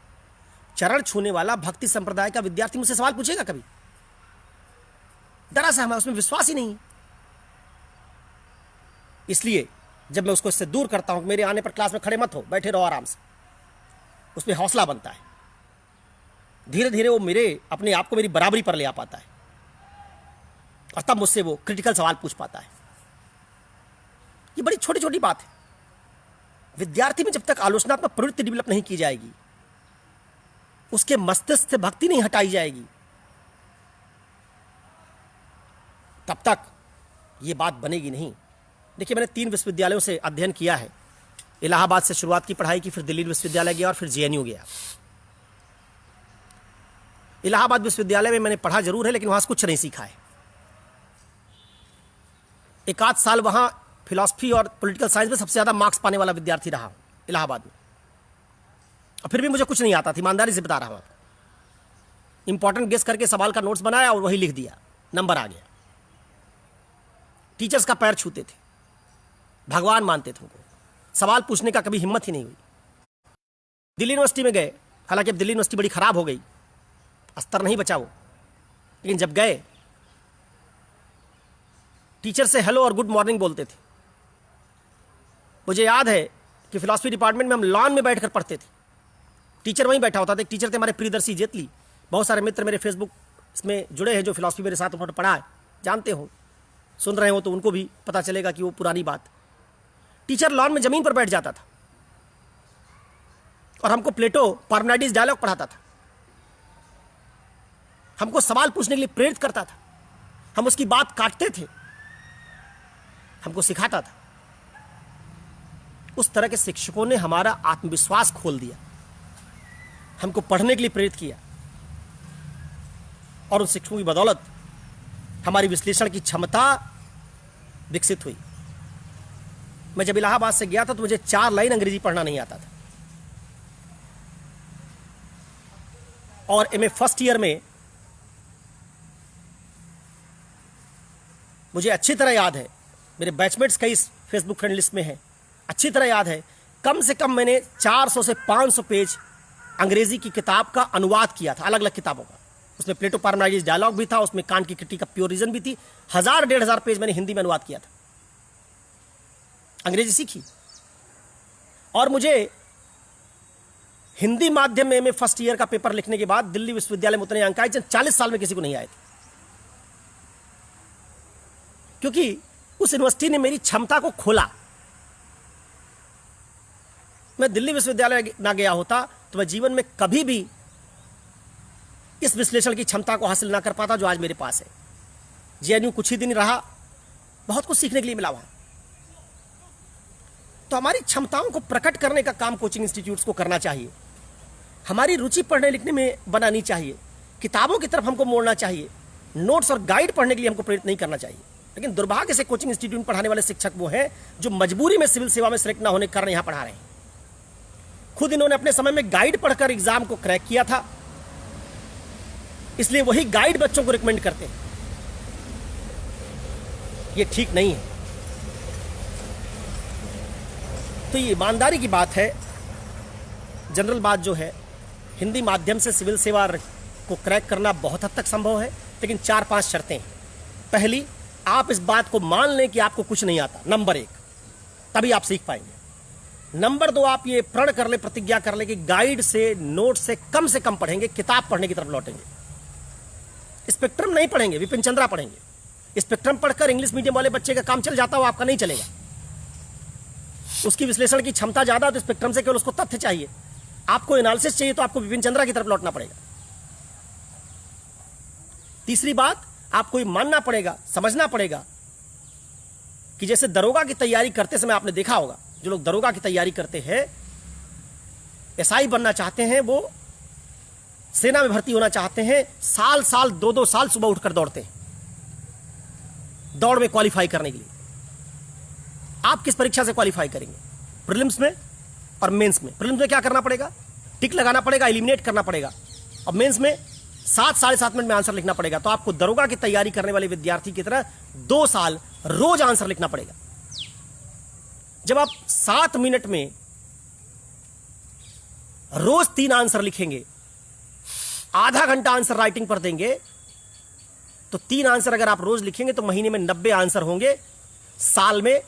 चरण छूने वाला भक्ति संप्रदाय का विद्यार्थी मुझसे सवाल पूछेगा कभी? दरअसल हमें उसमें विश्वास ही नहीं है। इसलिए जब मैं उसको इससे दूर करता हूं कि मेरे आने पर क्लास में खड़े मत हो, बैठे रहो आराम से, उसमें हौसला बनता है। धीरे धीरे वो मेरे अपने आप को मेरी बराबरी पर ले आ पाता है और तब मुझसे वो क्रिटिकल सवाल पूछ पाता है। ये बड़ी छोटी छोटी बात है। विद्यार्थी में जब तक आलोचनात्मक प्रवृत्ति डेवलप नहीं की जाएगी, उसके मस्तिष्क से भक्ति नहीं हटाई जाएगी, तब तक ये बात बनेगी नहीं। देखिए, मैंने 3 विश्वविद्यालयों से अध्ययन किया है। इलाहाबाद से शुरुआत की पढ़ाई की, फिर दिल्ली विश्वविद्यालय गया और फिर जेएनयू गया। इलाहाबाद विश्वविद्यालय में मैंने पढ़ा जरूर है, लेकिन वहां से कुछ नहीं सीखा है। 1 साल वहां फिलॉसफी और पॉलिटिकल साइंस में सबसे ज्यादा मार्क्स पाने वाला विद्यार्थी रहा हूं इलाहाबाद में, और फिर भी मुझे कुछ नहीं आता था। ईमानदारी से बता रहा हूं आपको। इंपॉर्टेंट गेस करके सवाल का नोट्स बनाया और वही लिख दिया, नंबर आ गया। टीचर्स का पैर छूते थे, भगवान मानते थे उनको, सवाल पूछने का कभी हिम्मत ही नहीं हुई। दिल्ली यूनिवर्सिटी में गए, हालांकि अब दिल्ली यूनिवर्सिटी बड़ी खराब हो गई, स्तर नहीं बचा वो, लेकिन जब गए टीचर से हेलो और गुड मॉर्निंग बोलते थे। मुझे याद है कि फिलॉसफी डिपार्टमेंट में हम लॉन में बैठकर पढ़ते थे। टीचर वहीं बैठा होता था। एक टीचर थे हमारे प्रियदर्शी जेतली, बहुत सारे मित्र मेरे फेसबुक इसमें जुड़े हैं जो फिलॉसफी मेरे साथ उन्होंने पढ़ा है, जानते हो, सुन रहे हो तो उनको भी पता चलेगा कि वो पुरानी बात। टीचर लॉन में जमीन पर बैठ जाता था और हमको प्लेटो पार्मेनाइडिस डायलॉग पढ़ाता था, हमको सवाल पूछने के लिए प्रेरित करता था, हम उसकी बात काटते थे, हमको सिखाता था। उस तरह के शिक्षकों ने हमारा आत्मविश्वास खोल दिया, हमको पढ़ने के लिए प्रेरित किया, और उन शिक्षकों की बदौलत हमारी विश्लेषण की क्षमता विकसित हुई। मैं जब इलाहाबाद से गया था तो मुझे 4 लाइन अंग्रेजी पढ़ना नहीं आता था, और एमए फर्स्ट ईयर में मुझे अच्छी तरह याद है, मेरे बैचमेट्स कई फेसबुक फ्रेंड लिस्ट में हैं, अच्छी तरह याद है, कम से कम मैंने 400 से 500 पेज अंग्रेजी की किताब का अनुवाद किया था, अलग अलग किताबों का। उसमें प्लेटो पार्मेनाइडिस डायलॉग भी था, उसमें कांट की क्रिटिक ऑफ प्योर रीजन भी थी। 1000-1500 पेज मैंने हिंदी में अनुवाद किया था, अंग्रेजी सीखी। और मुझे हिंदी माध्यम में फर्स्ट ईयर का पेपर लिखने के बाद दिल्ली विश्वविद्यालय में उतने अंक आए 40 साल में किसी को नहीं आए थे, क्योंकि उस यूनिवर्सिटी ने मेरी क्षमता को खोला। मैं दिल्ली विश्वविद्यालय ना गया होता तो मैं जीवन में कभी भी इस विश्लेषण की क्षमता को हासिल ना कर पाता जो आज मेरे पास है। जेएनयू कुछ ही दिन रहा, बहुत कुछ सीखने के लिए मिला वहां। तो हमारी क्षमताओं को प्रकट करने का काम कोचिंग इंस्टीट्यूट्स को करना चाहिए। हमारी रुचि पढ़ने लिखने में बनानी चाहिए, किताबों की तरफ हमको मोड़ना चाहिए, नोट्स और गाइड पढ़ने के लिए हमको प्रेरित नहीं करना चाहिए। लेकिन दुर्भाग्य से कोचिंग इंस्टीट्यूट में पढ़ाने वाले शिक्षक वो हैं जो मजबूरी में सिविल सेवा में सिलेक्ट ना होने के कारण यहां पढ़ा रहे हैं। खुद इन्होंने अपने समय में गाइड पढ़कर एग्जाम को क्रैक किया था, इसलिए वही गाइड बच्चों को रिकमेंड करते हैं। ये ठीक नहीं है। तो ये ईमानदारी की बात है, जनरल बात जो है, हिंदी माध्यम से सिविल सेवा को क्रैक करना बहुत हद तक संभव है, लेकिन 4-5 शर्तें हैं। पहली, आप इस बात को मान लें कि आपको कुछ नहीं आता, नंबर 1, तभी आप सीख पाएंगे। नंबर 2, आप ये प्रण कर ले, प्रतिज्ञा कर ले कि गाइड से, नोट से कम पढ़ेंगे, किताब पढ़ने की तरफ लौटेंगे। स्पेक्ट्रम नहीं पढ़ेंगे, विपिन चंद्रा पढ़ेंगे। स्पेक्ट्रम पढ़कर इंग्लिश मीडियम वाले बच्चे का काम चल जाता, वो आपका नहीं चलेगा। उसकी विश्लेषण की क्षमता ज्यादा, तो स्पेक्ट्रम से केवल उसको तथ्य चाहिए। आपको एनालिसिस चाहिए, तो आपको विपिन चंद्रा की तरफ लौटना पड़ेगा। तीसरी बात, आपको ये मानना पड़ेगा, समझना पड़ेगा कि जैसे दरोगा की तैयारी करते समय आपने देखा होगा, जो लोग दरोगा की तैयारी करते हैं, एसआई बनना चाहते हैं, वो सेना में भर्ती होना चाहते हैं, साल 2-2 साल सुबह उठकर दौड़ते हैं, दौड़ में क्वालिफाई करने के लिए। आप किस परीक्षा से क्वालिफाई करेंगे? प्रीलिम्स में और मेंस में। प्रीलिम्स में क्या करना पड़ेगा? टिक लगाना पड़ेगा, एलिमिनेट करना पड़ेगा, और मेंस में 7-7.5 मिनट में आंसर लिखना पड़ेगा। तो आपको दरोगा की तैयारी करने वाले विद्यार्थी की तरह 2 साल रोज आंसर लिखना पड़ेगा। जब आप 7 मिनट में रोज 3 आंसर लिखेंगे, आधा घंटा आंसर राइटिंग पर देंगे, तो 3 आंसर अगर आप रोज लिखेंगे तो महीने में 90 आंसर होंगे, साल में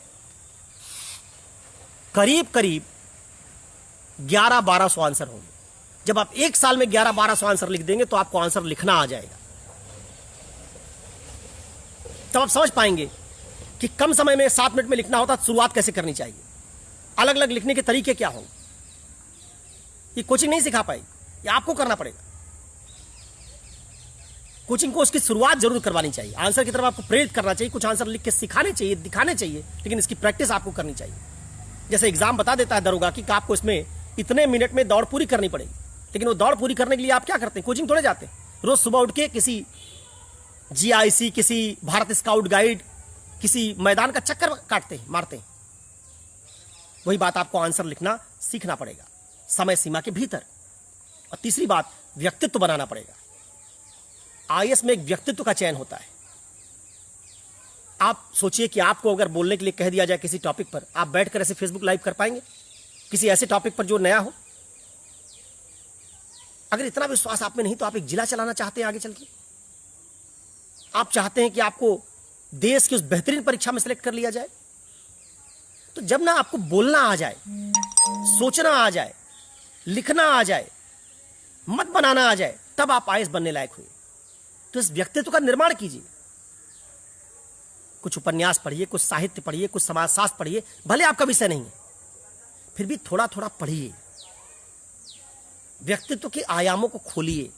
करीब 1100-1200 आंसर होंगे। जब आप एक साल में 1100-1200 आंसर लिख देंगे तो आपको आंसर लिखना आ जाएगा। तब आप समझ पाएंगे कि कम समय में 7 मिनट में लिखना होता, शुरुआत कैसे करनी चाहिए, अलग अलग लिखने के तरीके क्या होंगे। ये कोचिंग नहीं सिखा पाएगी, ये आपको करना पड़ेगा। कोचिंग को उसकी शुरुआत जरूर करवानी चाहिए, आंसर की तरफ आपको प्रेरित करना चाहिए, कुछ आंसर लिख के सिखाने चाहिए, दिखाने चाहिए, लेकिन इसकी प्रैक्टिस आपको करनी चाहिए। जैसे एग्जाम बता देता है दरोगा की, आपको इसमें इतने मिनट में दौड़ पूरी करनी पड़ेगी, लेकिन वो दौड़ पूरी करने के लिए आप क्या करते हैं? कोचिंग थोड़े जाते हैं। रोज सुबह उठ के किसी जीआईसी, किसी भारत स्काउट गाइड, किसी मैदान का चक्कर काटते हैं, मारते हैं। वही बात, आपको आंसर लिखना सीखना पड़ेगा समय सीमा के भीतर। और तीसरी बात, व्यक्तित्व बनाना पड़ेगा। आईएएस में एक व्यक्तित्व का चयन होता है। आप सोचिए कि आपको अगर बोलने के लिए कह दिया जाए किसी टॉपिक पर, आप बैठकर ऐसे फेसबुक लाइव कर पाएंगे किसी ऐसे टॉपिक पर जो नया हो? अगर इतना विश्वास आप में नहीं, तो आप एक जिला चलाना चाहते हैं आगे चल के? आप चाहते हैं कि आपको देश की उस बेहतरीन परीक्षा में सिलेक्ट कर लिया जाए? तो जब ना आपको बोलना आ जाए, सोचना आ जाए, लिखना आ जाए, मत बनाना आ जाए, तब आप आईएएस बनने लायक हुए। तो इस व्यक्तित्व का निर्माण कीजिए। कुछ उपन्यास पढ़िए, कुछ साहित्य पढ़िए, कुछ समाजशास्त्र पढ़िए, भले आपका विषय नहीं है, फिर भी थोड़ा थोड़ा पढ़िए। व्यक्तित्व के आयामों को खोलिए।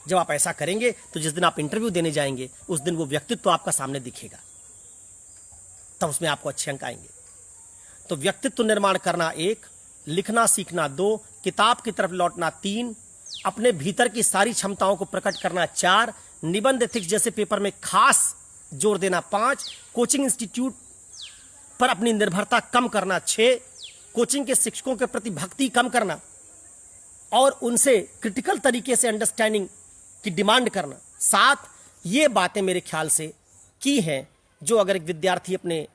जब आप ऐसा करेंगे तो जिस दिन आप इंटरव्यू देने जाएंगे, उस दिन वो व्यक्तित्व आपका सामने दिखेगा, तब उसमें आपको अच्छे अंक आएंगे। तो व्यक्तित्व निर्माण करना 1, लिखना सीखना 2, किताब की तरफ लौटना 3, अपने भीतर की सारी क्षमताओं को प्रकट करना 4, निबंध एथिक्स जैसे पेपर में खास जोर देना 5, कोचिंग इंस्टीट्यूट पर अपनी निर्भरता कम करना 6, कोचिंग के शिक्षकों के प्रति भक्ति कम करना और उनसे क्रिटिकल तरीके से अंडरस्टैंडिंग की डिमांड करना 7। ये बातें मेरे ख्याल से की हैं, जो अगर एक विद्यार्थी अपने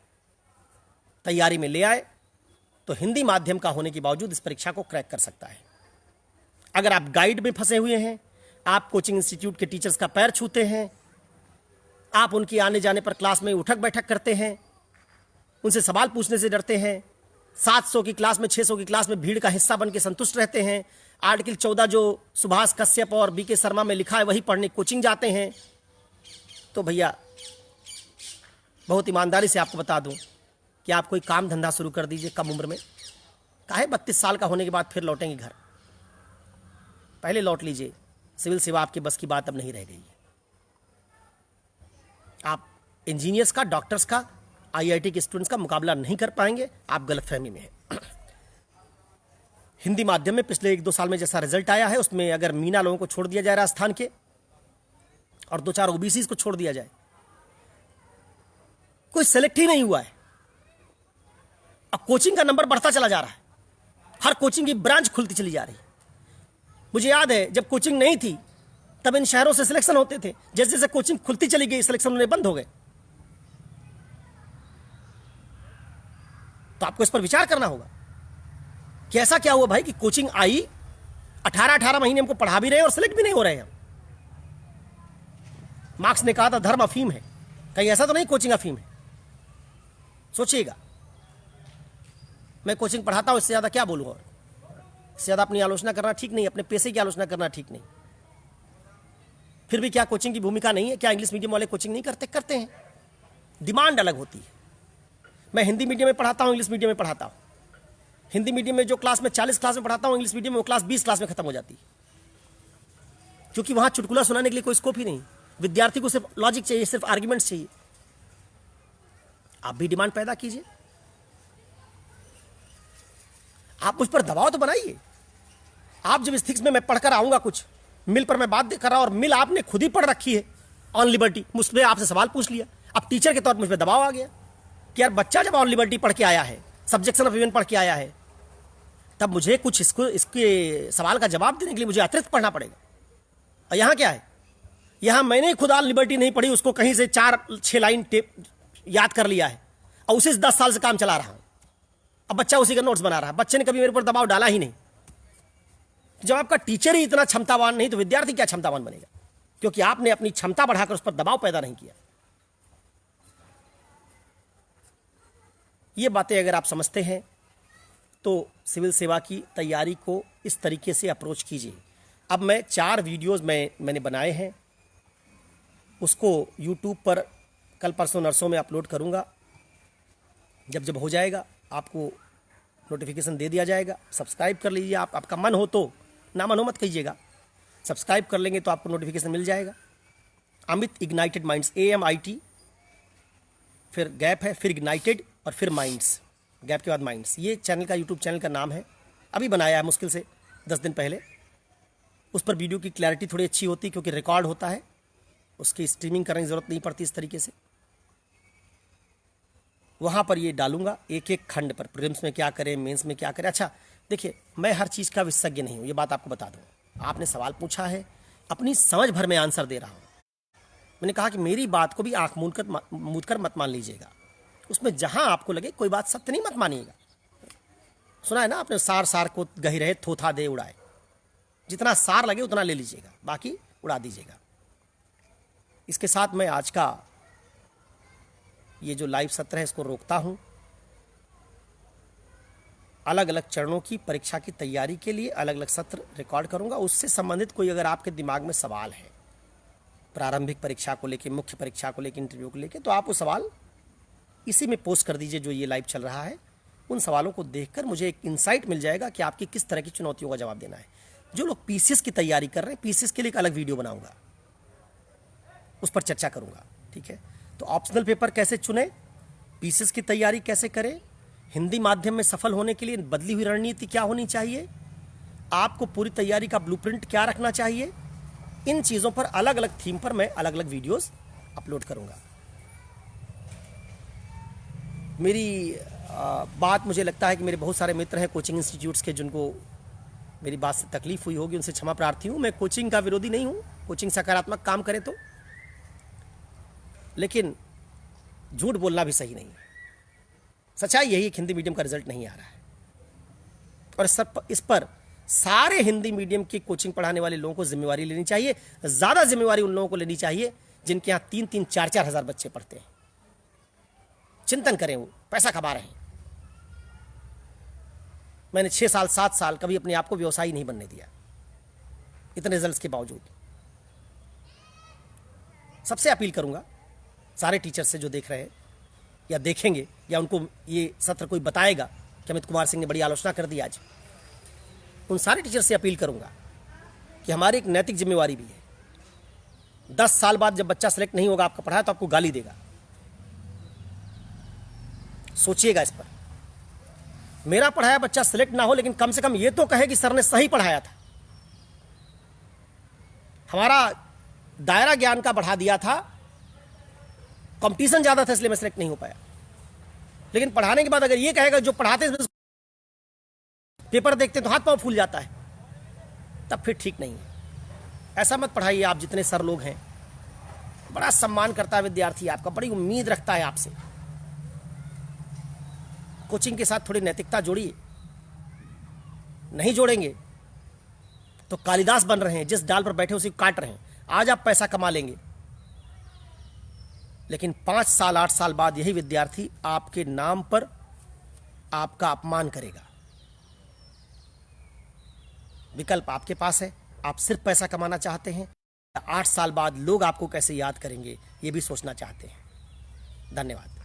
तैयारी में ले आए तो हिंदी माध्यम का होने के बावजूद इस परीक्षा को क्रैक कर सकता है। अगर आप गाइड में फंसे हुए हैं, आप कोचिंग इंस्टीट्यूट के टीचर्स का पैर छूते हैं, आप उनके आने जाने पर क्लास में उठक बैठक करते हैं, उनसे सवाल पूछने से डरते हैं, 700 की क्लास में 600 की क्लास में भीड़ का हिस्सा बन के संतुष्ट रहते हैं, आर्टिकल 14 जो सुभाष कश्यप और बीके शर्मा में लिखा है वही पढ़ने कोचिंग जाते हैं, तो भैया बहुत ईमानदारी से आपको बता दूं कि आप कोई काम धंधा शुरू कर दीजिए कम उम्र में। काहे 32 साल का होने के बाद फिर लौटेंगे घर? पहले लौट लीजिए। सिविल सेवा आपकी बस की बात अब नहीं रह गई है। आप इंजीनियर्स का, डॉक्टर्स का, आईआईटी के स्टूडेंट्स का मुकाबला नहीं कर पाएंगे, आप गलतफहमी में हैं। हिंदी माध्यम में पिछले 1-2 साल में जैसा रिजल्ट आया है, उसमें अगर मीना लोगों को छोड़ दिया जाए राजस्थान के और 2-4 ओबीसी को छोड़ दिया जाए, कोई सेलेक्ट ही नहीं हुआ है। अब कोचिंग का नंबर बढ़ता चला जा रहा है, हर कोचिंग की ब्रांच खुलती चली जा रही है। मुझे याद है जब कोचिंग नहीं थी तब इन शहरों से सिलेक्शन होते थे, जैसे जैसे कोचिंग खुलती चली गई सिलेक्शन होने बंद हो गए। तो आपको इस पर विचार करना होगा कि ऐसा क्या हुआ भाई कि कोचिंग आई, 18 महीने हमको पढ़ा भी रहे और सिलेक्ट भी नहीं हो रहे हैं। मार्क्स ने कहा था धर्म अफीम है, कहीं ऐसा तो नहीं कोचिंग अफीम है? सोचिएगा। मैं कोचिंग पढ़ाता हूं, इससे ज्यादा क्या बोलूं? और इससे ज्यादा अपनी आलोचना करना ठीक नहीं, अपने पैसे की आलोचना करना ठीक नहीं। फिर भी क्या कोचिंग की भूमिका नहीं है? क्या इंग्लिश मीडियम वाले कोचिंग नहीं करते? करते हैं, डिमांड अलग होती है। मैं हिंदी मीडियम में पढ़ाता हूं, इंग्लिश मीडियम में पढ़ाता हूं। हिंदी मीडियम में जो क्लास में 40 क्लास में पढ़ाता हूं, इंग्लिश मीडियम में वो क्लास 20 क्लास में खत्म हो जाती है, क्योंकि वहां चुटकुला सुनाने के लिए कोई स्कोप ही नहीं। विद्यार्थी को सिर्फ लॉजिक चाहिए, सिर्फ आर्ग्यूमेंट्स चाहिए। आप भी डिमांड पैदा कीजिए, आप मुझ पर दबाव तो बनाइए। आप जब स्थिति में मैं पढ़कर आऊंगा, कुछ मिल पर मैं बात कर रहा हूं और मिल आपने खुद ही पढ़ रखी है ऑन लिबर्टी, मुझसे आपसे सवाल पूछ लिया, अब टीचर के तौर पर मुझ पर दबाव आ गया कि यार बच्चा जब ऑन लिबर्टी पढ़ के आया है, सब्जेक्शन ऑफ इवेंट पढ़ के आया है, तब मुझे कुछ इसके सवाल का जवाब देने के लिए मुझे अतिरिक्त पढ़ना पड़ेगा। और यहां क्या है? यहां मैंने खुद ऑन लिबर्टी नहीं पढ़ी, उसको कहीं से 4-6 लाइन टेप याद कर लिया है और उसे 10 साल से काम चला रहा हूं। अब बच्चा उसी का नोट्स बना रहा है। बच्चे ने कभी मेरे ऊपर दबाव डाला ही नहीं। जब आपका टीचर ही इतना क्षमतावान नहीं, तो विद्यार्थी क्या क्षमतावान बनेगा? क्योंकि आपने अपनी क्षमता बढ़ाकर उस पर दबाव पैदा नहीं किया। ये बातें अगर आप समझते हैं तो सिविल सेवा की तैयारी को इस तरीके से अप्रोच कीजिए। अब मैं 4 वीडियोस मैंने बनाए हैं, उसको यूट्यूब पर कल परसों नरसों में अपलोड करूंगा। जब हो जाएगा आपको नोटिफिकेशन दे दिया जाएगा। सब्सक्राइब कर लीजिए। आपका मन हो तो, ना मन हो मत कीजिएगा। सब्सक्राइब कर लेंगे तो आपको नोटिफिकेशन मिल जाएगा। अमित इग्नाइटेड माइंड्स, AMIT, फिर गैप है, फिर इग्नाइटेड और फिर माइंड्स, गैप के बाद माइंड्स। ये चैनल का, यूट्यूब चैनल का नाम है। अभी बनाया है, मुश्किल से 10 दिन पहले। उस पर वीडियो की क्लैरिटी थोड़ी अच्छी होती है क्योंकि रिकॉर्ड होता है, उसकी स्ट्रीमिंग करने की ज़रूरत नहीं पड़ती इस तरीके से। वहाँ पर ये डालूंगा एक एक खंड पर, प्रीलिम्स में क्या करें, मेंस में क्या करें। अच्छा देखिए, मैं हर चीज़ का विशेषज्ञ नहीं हूँ, ये बात आपको बता दूँ। आपने सवाल पूछा है, अपनी समझ भर में आंसर दे रहा हूँ। मैंने कहा कि मेरी बात को भी आंख मूंद कर मत मान लीजिएगा। उसमें जहाँ आपको लगे कोई बात सत्य नहीं मत मानिएगा। सुना है ना आपने, सार को गही रहे थोथा दे उड़ाए। जितना सार लगे उतना ले लीजिएगा, बाकी उड़ा दीजिएगा। इसके साथ मैं आज का ये जो लाइव सत्र है इसको रोकता हूं। अलग अलग चरणों की परीक्षा की तैयारी के लिए अलग अलग सत्र रिकॉर्ड करूंगा। उससे संबंधित कोई अगर आपके दिमाग में सवाल है, प्रारंभिक परीक्षा को लेकर, मुख्य परीक्षा को लेकर, इंटरव्यू को लेकर, तो आप वो सवाल इसी में पोस्ट कर दीजिए जो ये लाइव चल रहा है। उन सवालों को देखकर मुझे एक इंसाइट मिल जाएगा कि आपकी किस तरह की चुनौतियों का जवाब देना है। जो लोग पीसीएस की तैयारी कर रहे हैं, पीसीएस के लिए एक अलग वीडियो बनाऊंगा, उस पर चर्चा करूंगा। ठीक है, तो ऑप्शनल पेपर कैसे चुने, पीसीएस की तैयारी कैसे करें, हिंदी माध्यम में सफल होने के लिए बदली हुई रणनीति क्या होनी चाहिए, आपको पूरी तैयारी का ब्लूप्रिंट क्या रखना चाहिए, इन चीज़ों पर अलग अलग थीम पर मैं अलग अलग वीडियोस अपलोड करूंगा। मेरी बात, मुझे लगता है कि मेरे बहुत सारे मित्र हैं कोचिंग इंस्टीट्यूट्स के जिनको मेरी बात से तकलीफ हुई होगी, उनसे क्षमा प्रार्थी हूँ। मैं कोचिंग का विरोधी नहीं हूँ, कोचिंग सकारात्मक काम करे तो, लेकिन झूठ बोलना भी सही नहीं है। सच्चाई यही है कि हिंदी मीडियम का रिजल्ट नहीं आ रहा है, और इस पर सारे हिंदी मीडियम की कोचिंग पढ़ाने वाले लोगों को जिम्मेवारी लेनी चाहिए। ज़्यादा जिम्मेवारी उन लोगों को लेनी चाहिए जिनके यहाँ 3-3, 4-4 हज़ार बच्चे पढ़ते हैं। चिंतन करें, वो पैसा कमा रहे हैं। मैंने 6 साल 7 साल कभी अपने आप को व्यवसायी नहीं बनने दिया, इतने रिजल्ट्स के बावजूद। सबसे अपील करूंगा, सारे टीचर से जो देख रहे हैं या देखेंगे, या उनको ये सत्र कोई बताएगा कि अमित कुमार सिंह ने बड़ी आलोचना कर दी आज, उन सारे टीचर से अपील करूंगा कि हमारी एक नैतिक जिम्मेवारी भी है। 10 साल बाद जब बच्चा सेलेक्ट नहीं होगा आपका पढ़ा, तो आपको गाली देगा। सोचिएगा इस पर। मेरा पढ़ाया बच्चा सेलेक्ट ना हो, लेकिन कम से कम ये तो कहे कि सर ने सही पढ़ाया था। हमारा दायरा ज्ञान का बढ़ा दिया था, कंपटीशन ज्यादा था इसलिए मैं सेलेक्ट नहीं हो पाया। लेकिन पढ़ाने के बाद अगर ये कहेगा जो पढ़ाते पेपर देखते तो हाथ पांव फूल जाता है, तब फिर ठीक नहीं है। ऐसा मत पढ़ाइए। आप जितने सर लोग हैं, बड़ा सम्मान करता है विद्यार्थी आपका, बड़ी उम्मीद रखता है आपसे। कोचिंग के साथ थोड़ी नैतिकता जोड़िए। नहीं जोड़ेंगे तो कालिदास बन रहे हैं, जिस डाल पर बैठे उसी को काट रहे हैं। आज आप पैसा कमा लेंगे, लेकिन 5 साल 8 साल बाद यही विद्यार्थी आपके नाम पर आपका अपमान करेगा। विकल्प आपके पास है। आप सिर्फ पैसा कमाना चाहते हैं, 8 साल बाद लोग आपको कैसे याद करेंगे ये भी सोचना चाहते हैं। धन्यवाद।